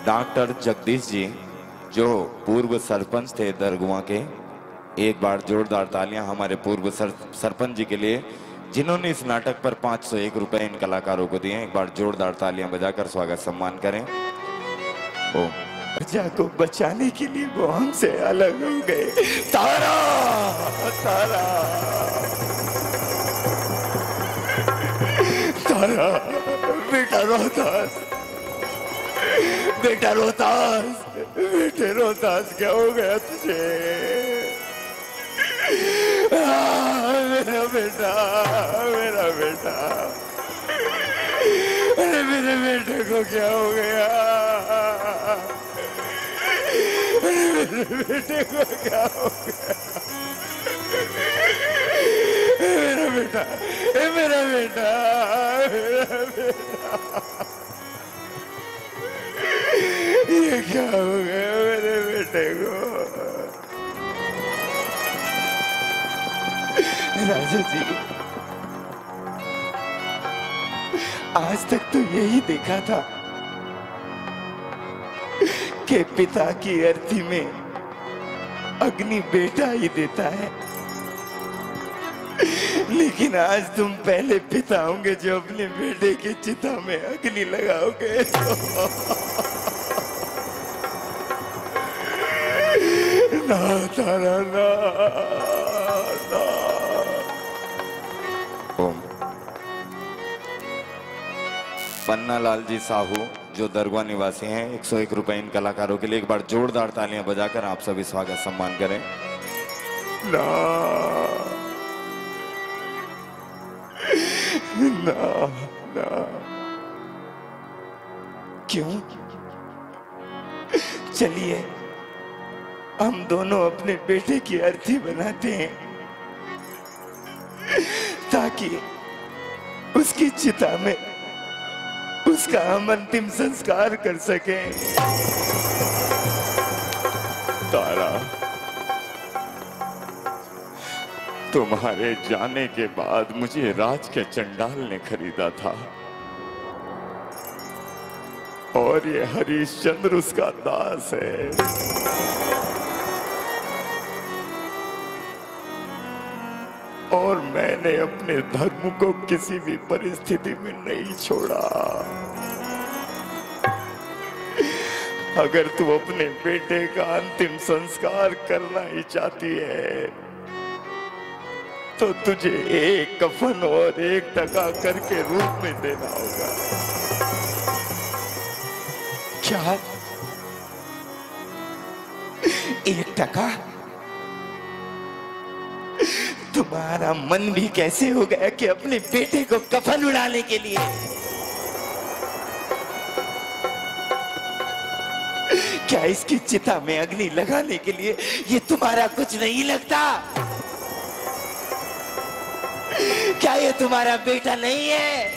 डॉक्टर जगदीश जी जो पूर्व सरपंच थे दरगुआ के, एक बार जोरदार तालियां हमारे पूर्व सरपंच जी के लिए जिन्होंने इस नाटक पर 501 रुपए इन कलाकारों को दिए। एक बार जोरदार तालियां बजाकर स्वागत सम्मान करें। प्रजा को बचाने के लिए वो हमसे अलग हो गए। तारा तारा तारा बेटा रोहतास, बेटा रोहतास, बेटे रोहतास क्या हो गया तुझे? मेरा बेटा, मेरा बेटा, अरे मेरे बेटे को क्या हो गया? मेरे बेटे को क्या हो गया? मेरा बेटा, मेरा बेटा, मेरा बेटा, ये क्या हो गया मेरे बेटे को? राजा जी, आज तक तो यही देखा था कि पिता की अर्थी में अग्नि बेटा ही देता है, लेकिन आज तुम पहले पिता होंगे जो अपने बेटे की चिता में अग्नि लगाओगे। ना तारा ना, ना। पन्ना लाल जी साहू जो दरगाह निवासी हैं, 101 रुपए इन कलाकारों के लिए। एक बार जोरदार तालियां बजाकर आप सभी स्वागत सम्मान करें। ना ना ना, क्यों? चलिए हम दोनों अपने बेटे की अर्थी बनाते हैं ताकि उसकी चिता में उसका हम अंतिम संस्कार कर सकें। तारा, तुम्हारे जाने के बाद मुझे राज के चंडाल ने खरीदा था और ये हरिश्चंद्र उसका दास है। और मैंने अपने धर्म को किसी भी परिस्थिति में नहीं छोड़ा। अगर तू अपने बेटे का अंतिम संस्कार करना ही चाहती है तो तुझे एक कफन और एक टका करके रूप में देना होगा। क्या? 1 टका? तुम्हारा मन भी कैसे हो गया कि अपने बेटे को कफन उड़ाने के लिए क्या इसकी चिता में अग्नि लगाने के लिए ये तुम्हारा कुछ नहीं लगता? क्या ये तुम्हारा बेटा नहीं है?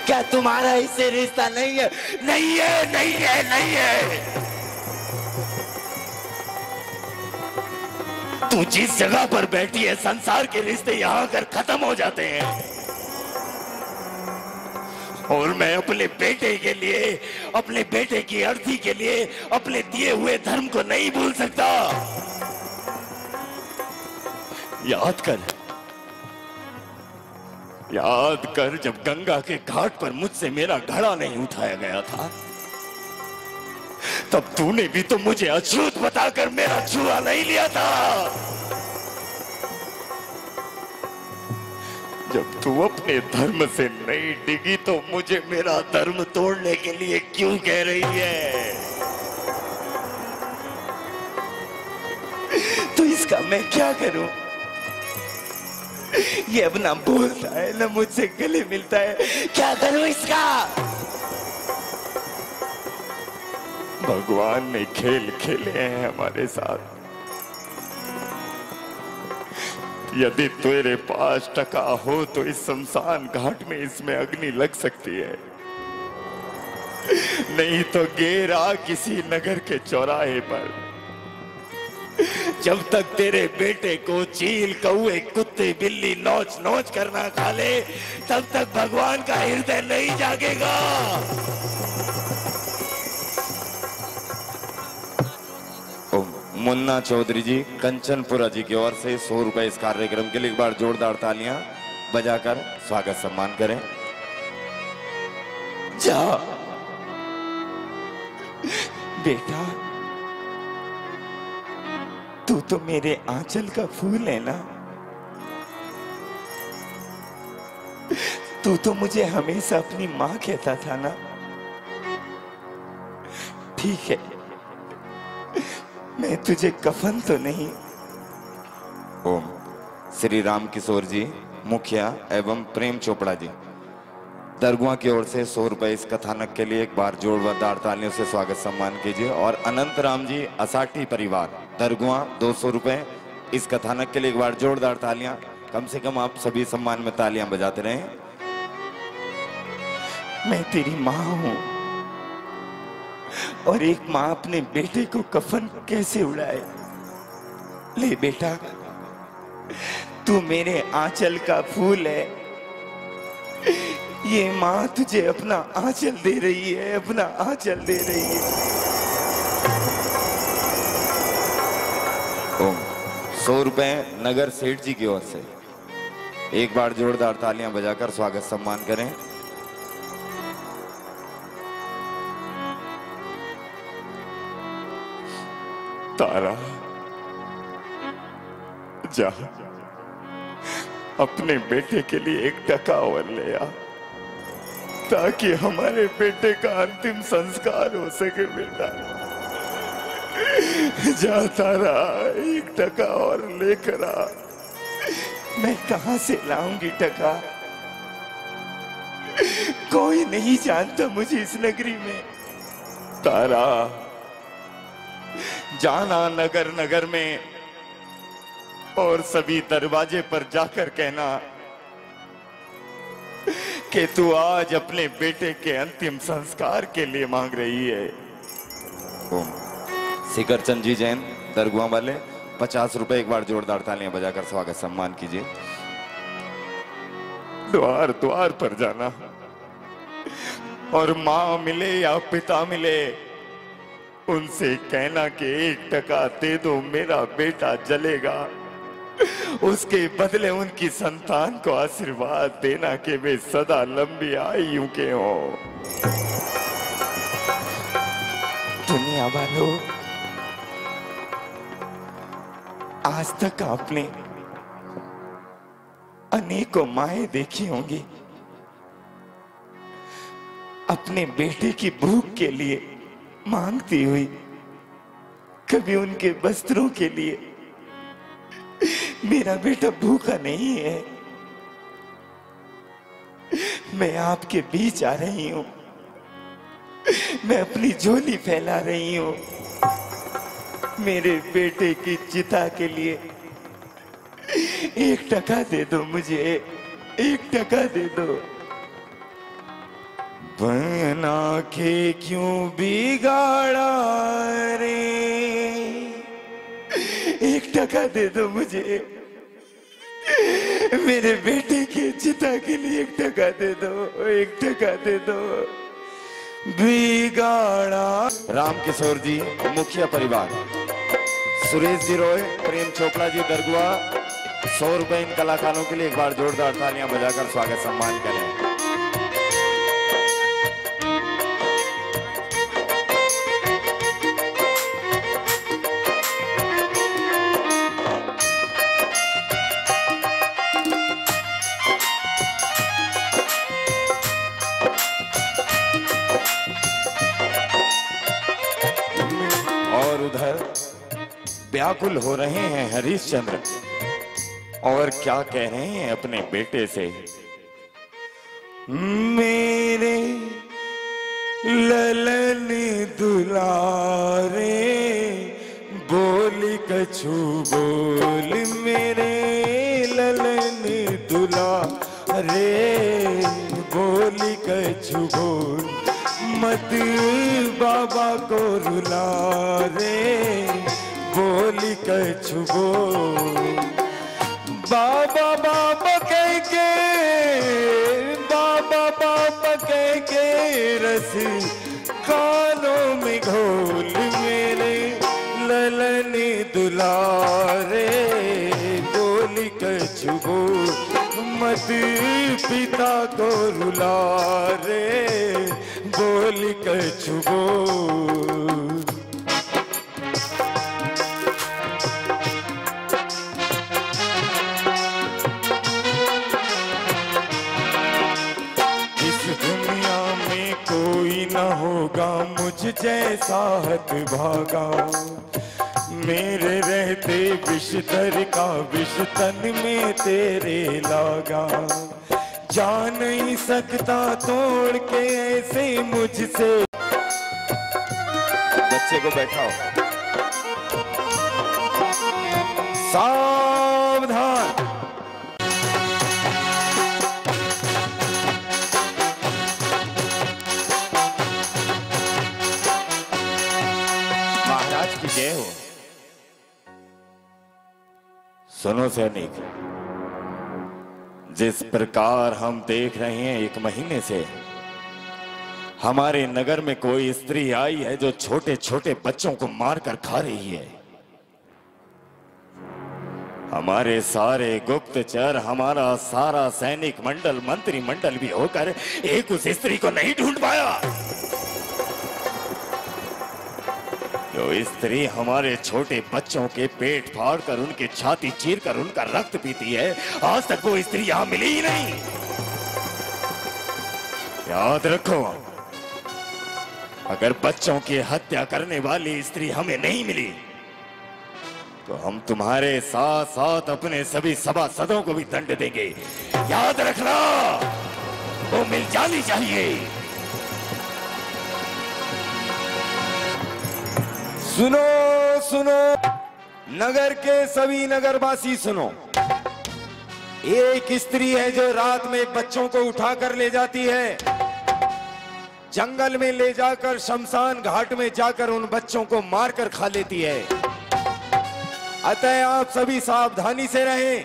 क्या तुम्हारा इससे रिश्ता नहीं है? नहीं है, नहीं है, नहीं है। तू जिस जगह पर बैठी है, संसार के रिश्ते यहां आकर खत्म हो जाते हैं। और मैं अपने बेटे के लिए, अपने बेटे की अर्थी के लिए अपने दिए हुए धर्म को नहीं भूल सकता। याद कर जब गंगा के घाट पर मुझसे मेरा घड़ा नहीं उठाया गया था, तब तूने भी तो मुझे अछूत बताकर मेरा छुआ नहीं लिया था। जब तू अपने धर्म से नहीं डिगी तो मुझे मेरा धर्म तोड़ने के लिए क्यों कह रही है? तो इसका मैं क्या करूं? ये अब ना बोलता है ना मुझसे गले मिलता है, क्या करूं इसका? भगवान ने खेल खेले हैं हमारे साथ। यदि तेरे पास टका हो तो इस शमशान घाट में इसमें अग्नि लग सकती है, नहीं तो गेरा किसी नगर के चौराहे पर। जब तक तेरे बेटे को चील, कौए, कुत्ते, बिल्ली नोच नोच करना खा ले, तब तक भगवान का हृदय नहीं जागेगा। मुन्ना चौधरी जी कंचनपुरा जी की ओर से 100 रुपए इस कार्यक्रम के लिए एक बार जोरदार तालियां बजाकर स्वागत सम्मान करें। जा बेटा, तू तो मेरे आंचल का फूल है ना। तू तो मुझे हमेशा अपनी मां कहता था ना। ठीक है, मैं तुझे कफन तो नहीं। ओम श्री राम किशोर जी मुखिया एवं प्रेम चोपड़ा जी दरगुआ की ओर से 100 रुपए इस कथानक के लिए एक बार जोरदार तालियों से स्वागत सम्मान कीजिए। और अनंत राम जी असाठी परिवार दरगुआ 200 रुपए इस कथानक के लिए एक बार जोरदार तालियां। कम से कम आप सभी सम्मान में तालियां बजाते रहें। मैं तेरी माँ हूं, और एक माँ अपने बेटे को कफन कैसे उड़ाए? ले बेटा, तू मेरे आंचल का फूल है। ये माँ तुझे अपना आंचल दे रही है, अपना आंचल दे रही है। ओम 100 रुपए नगर सेठ जी की ओर से एक बार जोरदार तालियां बजाकर स्वागत सम्मान करें। तारा, जा अपने बेटे के लिए 1 टका और ले आ, ताकि हमारे बेटे का अंतिम संस्कार हो सके। बेटा जा तारा, 1 टका और लेकर आ। मैं कहां से लाऊंगी टका? कोई नहीं जानता मुझे इस नगरी में। तारा, जाना नगर नगर में और सभी दरवाजे पर जाकर कहना कि तू आज अपने बेटे के अंतिम संस्कार के लिए मांग रही है। ओम शिखरचंद जी जैन दरगुआ वाले 50 रुपए एक बार जोरदार तालियां बजाकर स्वागत सम्मान कीजिए। द्वार द्वार पर जाना और माँ मिले या पिता मिले, उनसे कहना कि 1 टका दे दो, मेरा बेटा जलेगा। उसके बदले उनकी संतान को आशीर्वाद देना कि वे सदा लंबी आयु के हो। दुनिया वालों, आज तक आपने अनेकों माएं देखी होंगी अपने बेटे की भूख के लिए मांगती हुई, कभी उनके वस्त्रों के लिए। मेरा बेटा भूखा नहीं है। मैं आपके बीच आ रही हूं मैं अपनी झोली फैला रही हूं मेरे बेटे की चिता के लिए। 1 टका दे दो मुझे, 1 टका दे दो। बना के क्यों बिगाड़ा रे, 1 टका दे दो मुझे, मेरे बेटे की चिता के लिए 1 टका दे दो, 1 टका दे दो। बिगाड़ा। राम किशोर जी मुखिया परिवार, सुरेश जी रॉय, प्रेम चोपड़ा जी दरगुआ, 100 रुपए इन कलाकारों के लिए एक बार जोरदार तालियां बजाकर स्वागत सम्मान करें। और उधर व्याकुल हो रहे हैं हरिश्चंद्र और क्या कह रहे हैं अपने बेटे से। मेरे ललन दुलारे बोली कछु बोल, मेरे ललन दुलारे बोली कछु बोल, मत बाबा को रुला रे बोली कछु बोल। बाबा बाबा कह के, बाबा बाबा कह के रस कानों में घोल, मेरे ललन दुलारे बोली कछु बोल, मत पिता को रुला रे बोली कछु बोल। होगा मुझ जैसा हत भागा, मेरे रहते विषधर का विष तन में तेरे लागा, जा नहीं सकता तोड़ के ऐसे मुझसे। बच्चे को बैठाओ। सावधान। की जय हो। सुनो सैनिक, जिस प्रकार हम देख रहे हैं 1 महीने से हमारे नगर में कोई स्त्री आई है जो छोटे छोटे बच्चों को मारकर खा रही है। हमारे सारे गुप्तचर, हमारा सारा सैनिक मंडल, मंत्री मंडल भी होकर एक उस स्त्री को नहीं ढूंढ पाया। जो स्त्री हमारे छोटे बच्चों के पेट फाड़कर, उनकी छाती चीरकर उनका रक्त पीती है, आज तक वो स्त्री यहां मिली ही नहीं। याद रखो, अगर बच्चों की हत्या करने वाली स्त्री हमें नहीं मिली तो हम तुम्हारे साथ साथ अपने सभी सभासदों को भी दंड देंगे। याद रखना, वो मिल जानी चाहिए। सुनो सुनो, नगर के सभी नगरवासी सुनो, एक स्त्री है जो रात में बच्चों को उठाकर ले जाती है, जंगल में ले जाकर शमशान घाट में जाकर उन बच्चों को मारकर खा लेती है। अतः आप सभी सावधानी से रहें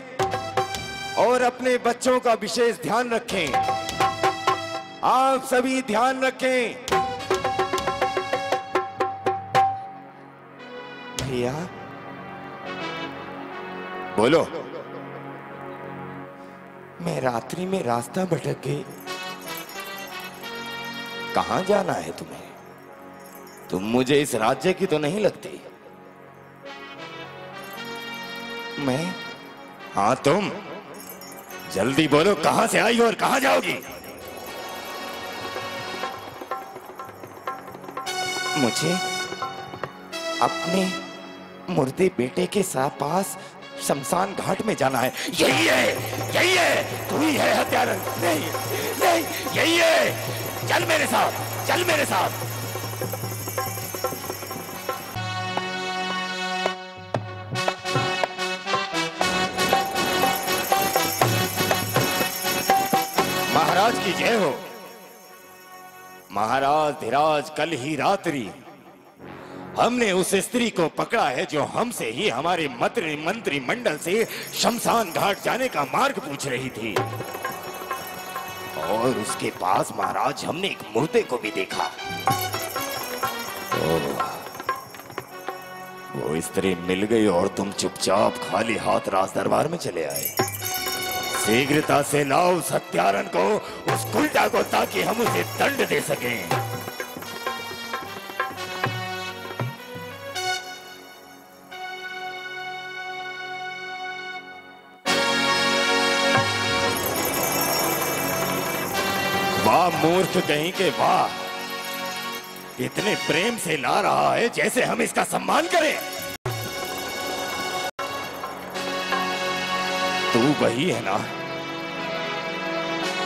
और अपने बच्चों का विशेष ध्यान रखें। आप सभी ध्यान रखें। भैया बोलो। मैं रात्रि में रास्ता भटक गई। कहां जाना है तुम्हें? तुम मुझे इस राज्य की तो नहीं लगती। मैं? हाँ तुम, जल्दी बोलो, कहां से आई हो और कहां जाओगी? मुझे अपने मुर्दे बेटे के पास शमशान घाट में जाना है। यही है, तू ही है हत्यारा। नहीं नहीं, यही है, चल मेरे साथ, चल मेरे साथ। महाराज की जय हो। महाराज धीराज, कल ही रात्रि हमने उस स्त्री को पकड़ा है जो हमसे ही हमारे मंत्री मंडल से शमशान घाट जाने का मार्ग पूछ रही थी। और उसके पास महाराज हमने एक मुर्दे को भी देखा। वो स्त्री मिल गई और तुम चुपचाप खाली हाथ राज दरबार में चले आए। शीघ्रता से लाओ उस हत्यारन को, उस कुल्टा को, ताकि हम उसे दंड दे सकें। वाह मूर्ख कहीं के वाह, इतने प्रेम से ला रहा है जैसे हम इसका सम्मान करें। तू वही है ना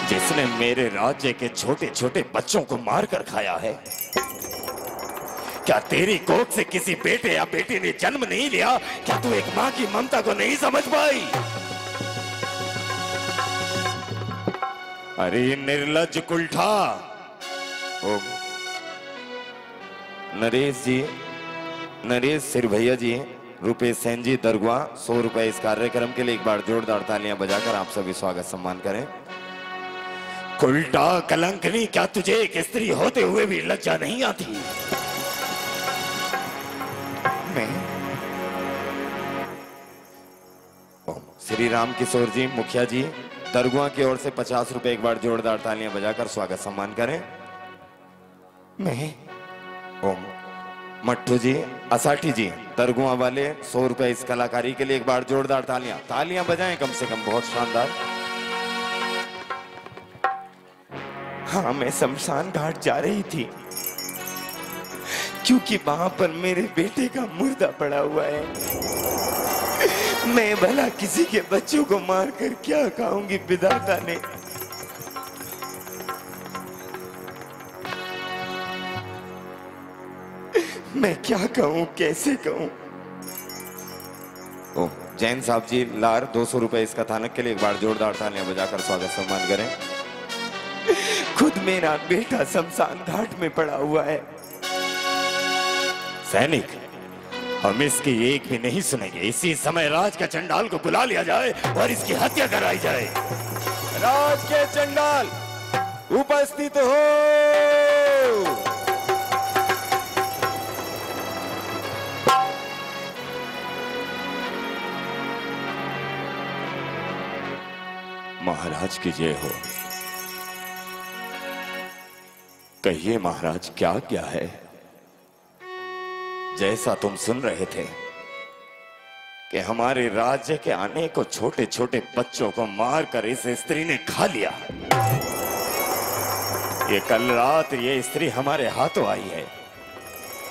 जिसने मेरे राज्य के छोटे छोटे बच्चों को मारकर खाया है? क्या तेरी कोख से किसी बेटे या बेटी ने जन्म नहीं लिया? क्या तू एक मां की ममता को नहीं समझ पाई? अरे निर्लज्ज कुल्ठा। ओ नरेश जी, नरेश सिर भैया जी, रुपेश सेन जी दरगुआ, 100 रुपए इस कार्यक्रम के लिए एक बार जोरदार तालियां बजाकर आप सभी स्वागत सम्मान करें। कुल्टा कलंकनी, क्या तुझे एक स्त्री होते हुए भी लज्जा नहीं आती? मैं श्री राम किशोर जी मुखिया जी दरगुआ की ओर से 50 रुपए एक बार जोरदार तालियां बजाकर स्वागत सम्मान करें। मैं ओम मट्टू जी असाठी जी दरगुआ वाले 100 रुपए इस कलाकारी के लिए एक बार जोरदार तालियां बजाएं कम से कम, बहुत शानदार। हाँ, मैं शमशान घाट जा रही थी क्योंकि वहां पर मेरे बेटे का मुर्दा पड़ा हुआ है। मैं भला किसी के बच्चों को मारकर क्या खाऊंगी विधाता ने? मैं क्या कहूं, कैसे कहूं? ओ जैन साहब जी लार 200 रुपए इस कथानक के लिए एक बार जोरदार तालियां बजाकर स्वागत सम्मान करें। खुद मेरा बेटा शमशान घाट में पड़ा हुआ है। सैनिक, हम इसकी एक भी नहीं सुनेंगे। इसी समय राज के चंडाल को बुला लिया जाए और इसकी हत्या कराई जाए। राज के चंडाल उपस्थित हो। महाराज की जय हो। कहिए महाराज, क्या क्या है? जैसा तुम सुन रहे थे कि हमारे राज्य के अनेकों छोटे छोटे बच्चों को मारकर इस स्त्री ने खा लिया। ये कल रात ये स्त्री हमारे हाथों आई है,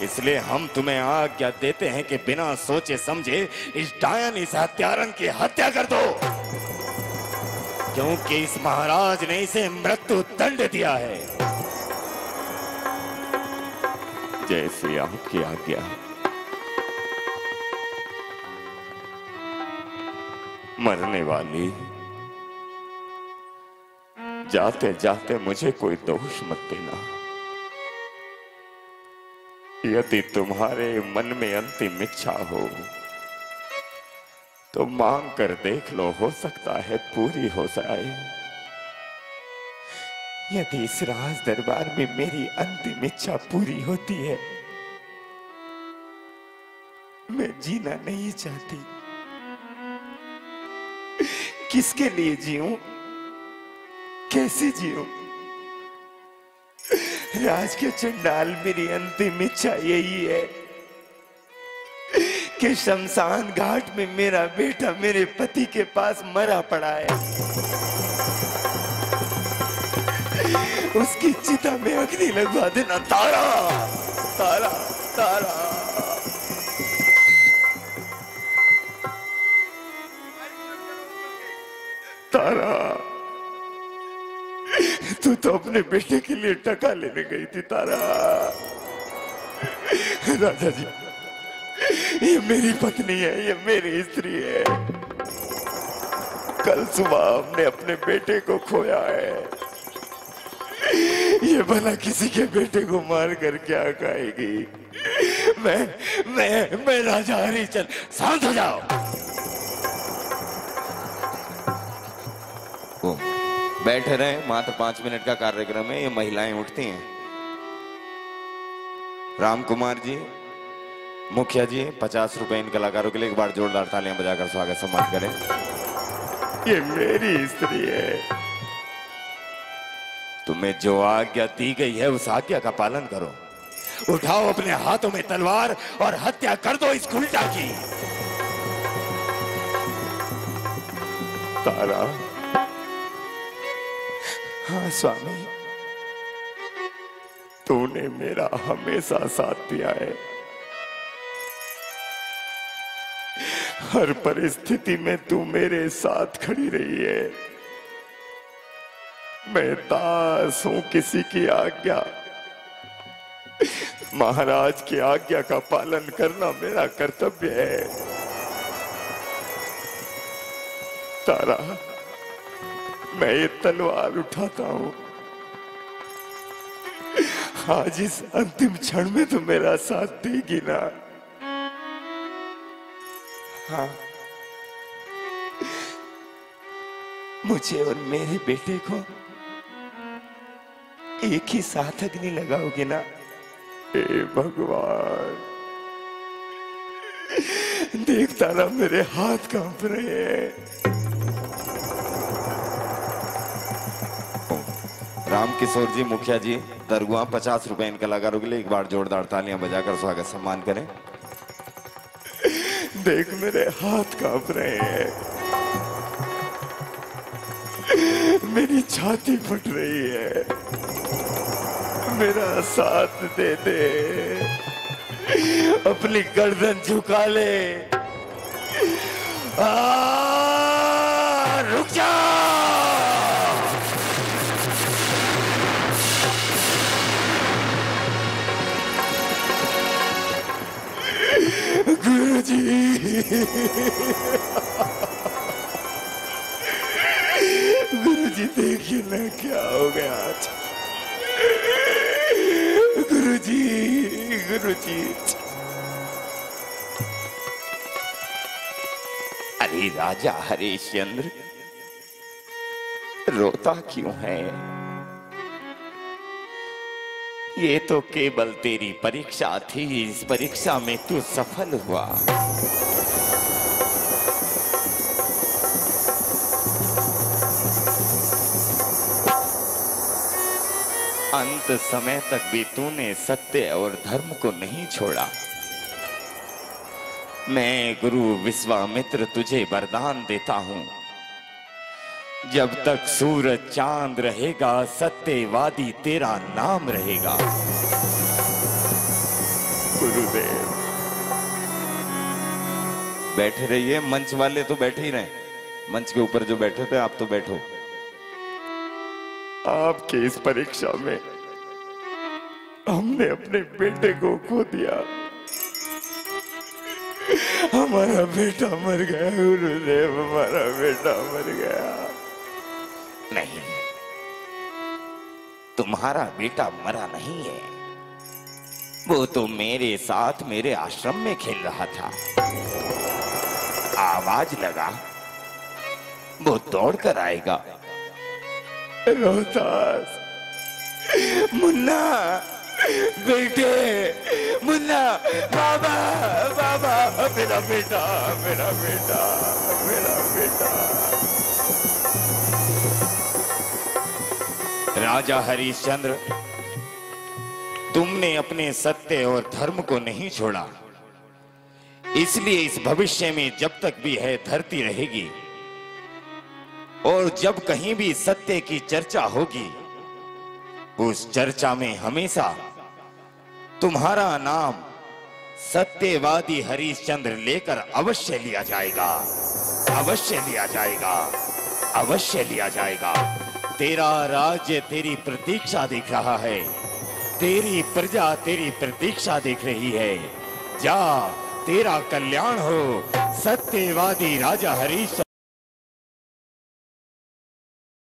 इसलिए हम तुम्हें आज्ञा देते हैं कि बिना सोचे समझे इस डायन, इस हत्यारन की हत्या कर दो, क्योंकि इस महाराज ने इसे मृत्यु दंड दिया है। जैसी आपकी आज्ञा। मरने वाली, जाते जाते मुझे कोई दोष मत देना। यदि तुम्हारे मन में अंतिम इच्छा हो तो मांग कर देख लो, हो सकता है पूरी हो जाए। यदि इस राज दरबार में मेरी अंतिम इच्छा पूरी होती है, मैं जीना नहीं चाहती। किसके लिए जीऊं, कैसे जीऊं? राज के चंडाल, मेरी अंतिम इच्छा यही है कि शमशान घाट में मेरा बेटा मेरे पति के पास मरा पड़ा है, उसकी चिता में अग्नि लगवा देना। तारा तारा तारा, तारा, तू तो तो अपने बेटे के लिए टका लेने गई थी तारा। राजा जी, ये मेरी पत्नी है, ये मेरी स्त्री है। कल सुबह हमने अपने बेटे को खोया है। ये भला किसी के बेटे को मार कर क्या खाएगी? मैं राजा हरिश्चंद्र। शांत हो जाओ। बैठे रहे, मात्र 5 मिनट का कार्यक्रम है, ये महिलाएं उठती हैं। राम कुमार जी, मुखिया जी, 50 रुपए इन कलाकारों के लिए एक बार जोरदार तालियां बजाकर स्वागत सम्मान करें। ये मेरी स्त्री है। तुम्हें जो आज्ञा दी गई है उस आज्ञा का पालन करो। उठाओ अपने हाथों में तलवार और हत्या कर दो इस उल्टा की। तारा। हाँ स्वामी, तूने मेरा हमेशा साथ दिया है। हर परिस्थिति में तू मेरे साथ खड़ी रही है। मैं दास हूं किसी की आज्ञा। महाराज की आज्ञा का पालन करना मेरा कर्तव्य है। तारा, मैं ये तलवार उठाता हूं। आज इस अंतिम क्षण में तो मेरा साथ देगी ना? हाँ, मुझे और मेरे बेटे को एक ही साथ अग्नि लगाओगे ना? हे भगवान, देख तारा, मेरे हाथ कांप रहे हैं। राम किशोर जी, मुखिया जी, दरगुआ 50 रुपए इन कलाकारों के लिए एक बार जोरदार तालियां बजाकर स्वागत सम्मान करें। देख मेरे हाथ कांप रहे हैं, मेरी छाती फट रही है। मेरा साथ दे दे, अपनी गर्दन झुका ले। रुक जा। गुरुजी, गुरुजी देखिए ना क्या हो गया आज। गुरुजी, गुरुजी। अरे राजा हरिश्चंद्र, रोता क्यों है? ये तो केवल तेरी परीक्षा थी। इस परीक्षा में तू सफल हुआ। अंत समय तक भी तूने सत्य और धर्म को नहीं छोड़ा। मैं गुरु विश्वामित्र तुझे वरदान देता हूं, जब तक सूरज चांद रहेगा सत्यवादी तेरा नाम रहेगा। गुरुदेव, बैठे रहिए। मंच वाले तो बैठे ही रहे। मंच के ऊपर जो बैठे थे आप तो बैठो। आपकी इस परीक्षा में हमने अपने बेटे को खो दिया। हमारा बेटा मर गया गुरुदेव, हमारा बेटा मर गया। नहीं, तुम्हारा बेटा मरा नहीं है। वो तो मेरे साथ मेरे आश्रम में खेल रहा था। आवाज लगा, वो दौड़ कर आएगा। रोहतास, मुन्ना, बेटे, मुन्ना, बाबा, बाबा, मेरा बेटा, मेरा बेटा, मेरा बेटा। राजा हरिश्चंद्र, तुमने अपने सत्य और धर्म को नहीं छोड़ा, इसलिए इस भविष्य में जब तक भी है धरती रहेगी। और जब कहीं भी सत्य की चर्चा होगी, उस चर्चा में हमेशा तुम्हारा नाम सत्यवादी हरिश्चंद्र लेकर अवश्य लिया जाएगा, अवश्य लिया जाएगा, अवश्य लिया जाएगा। तेरा राज्य तेरी प्रतीक्षा दिख रहा है, तेरी प्रजा तेरी प्रतीक्षा दिख रही है। जा, तेरा कल्याण हो। सत्यवादी राजा हरीश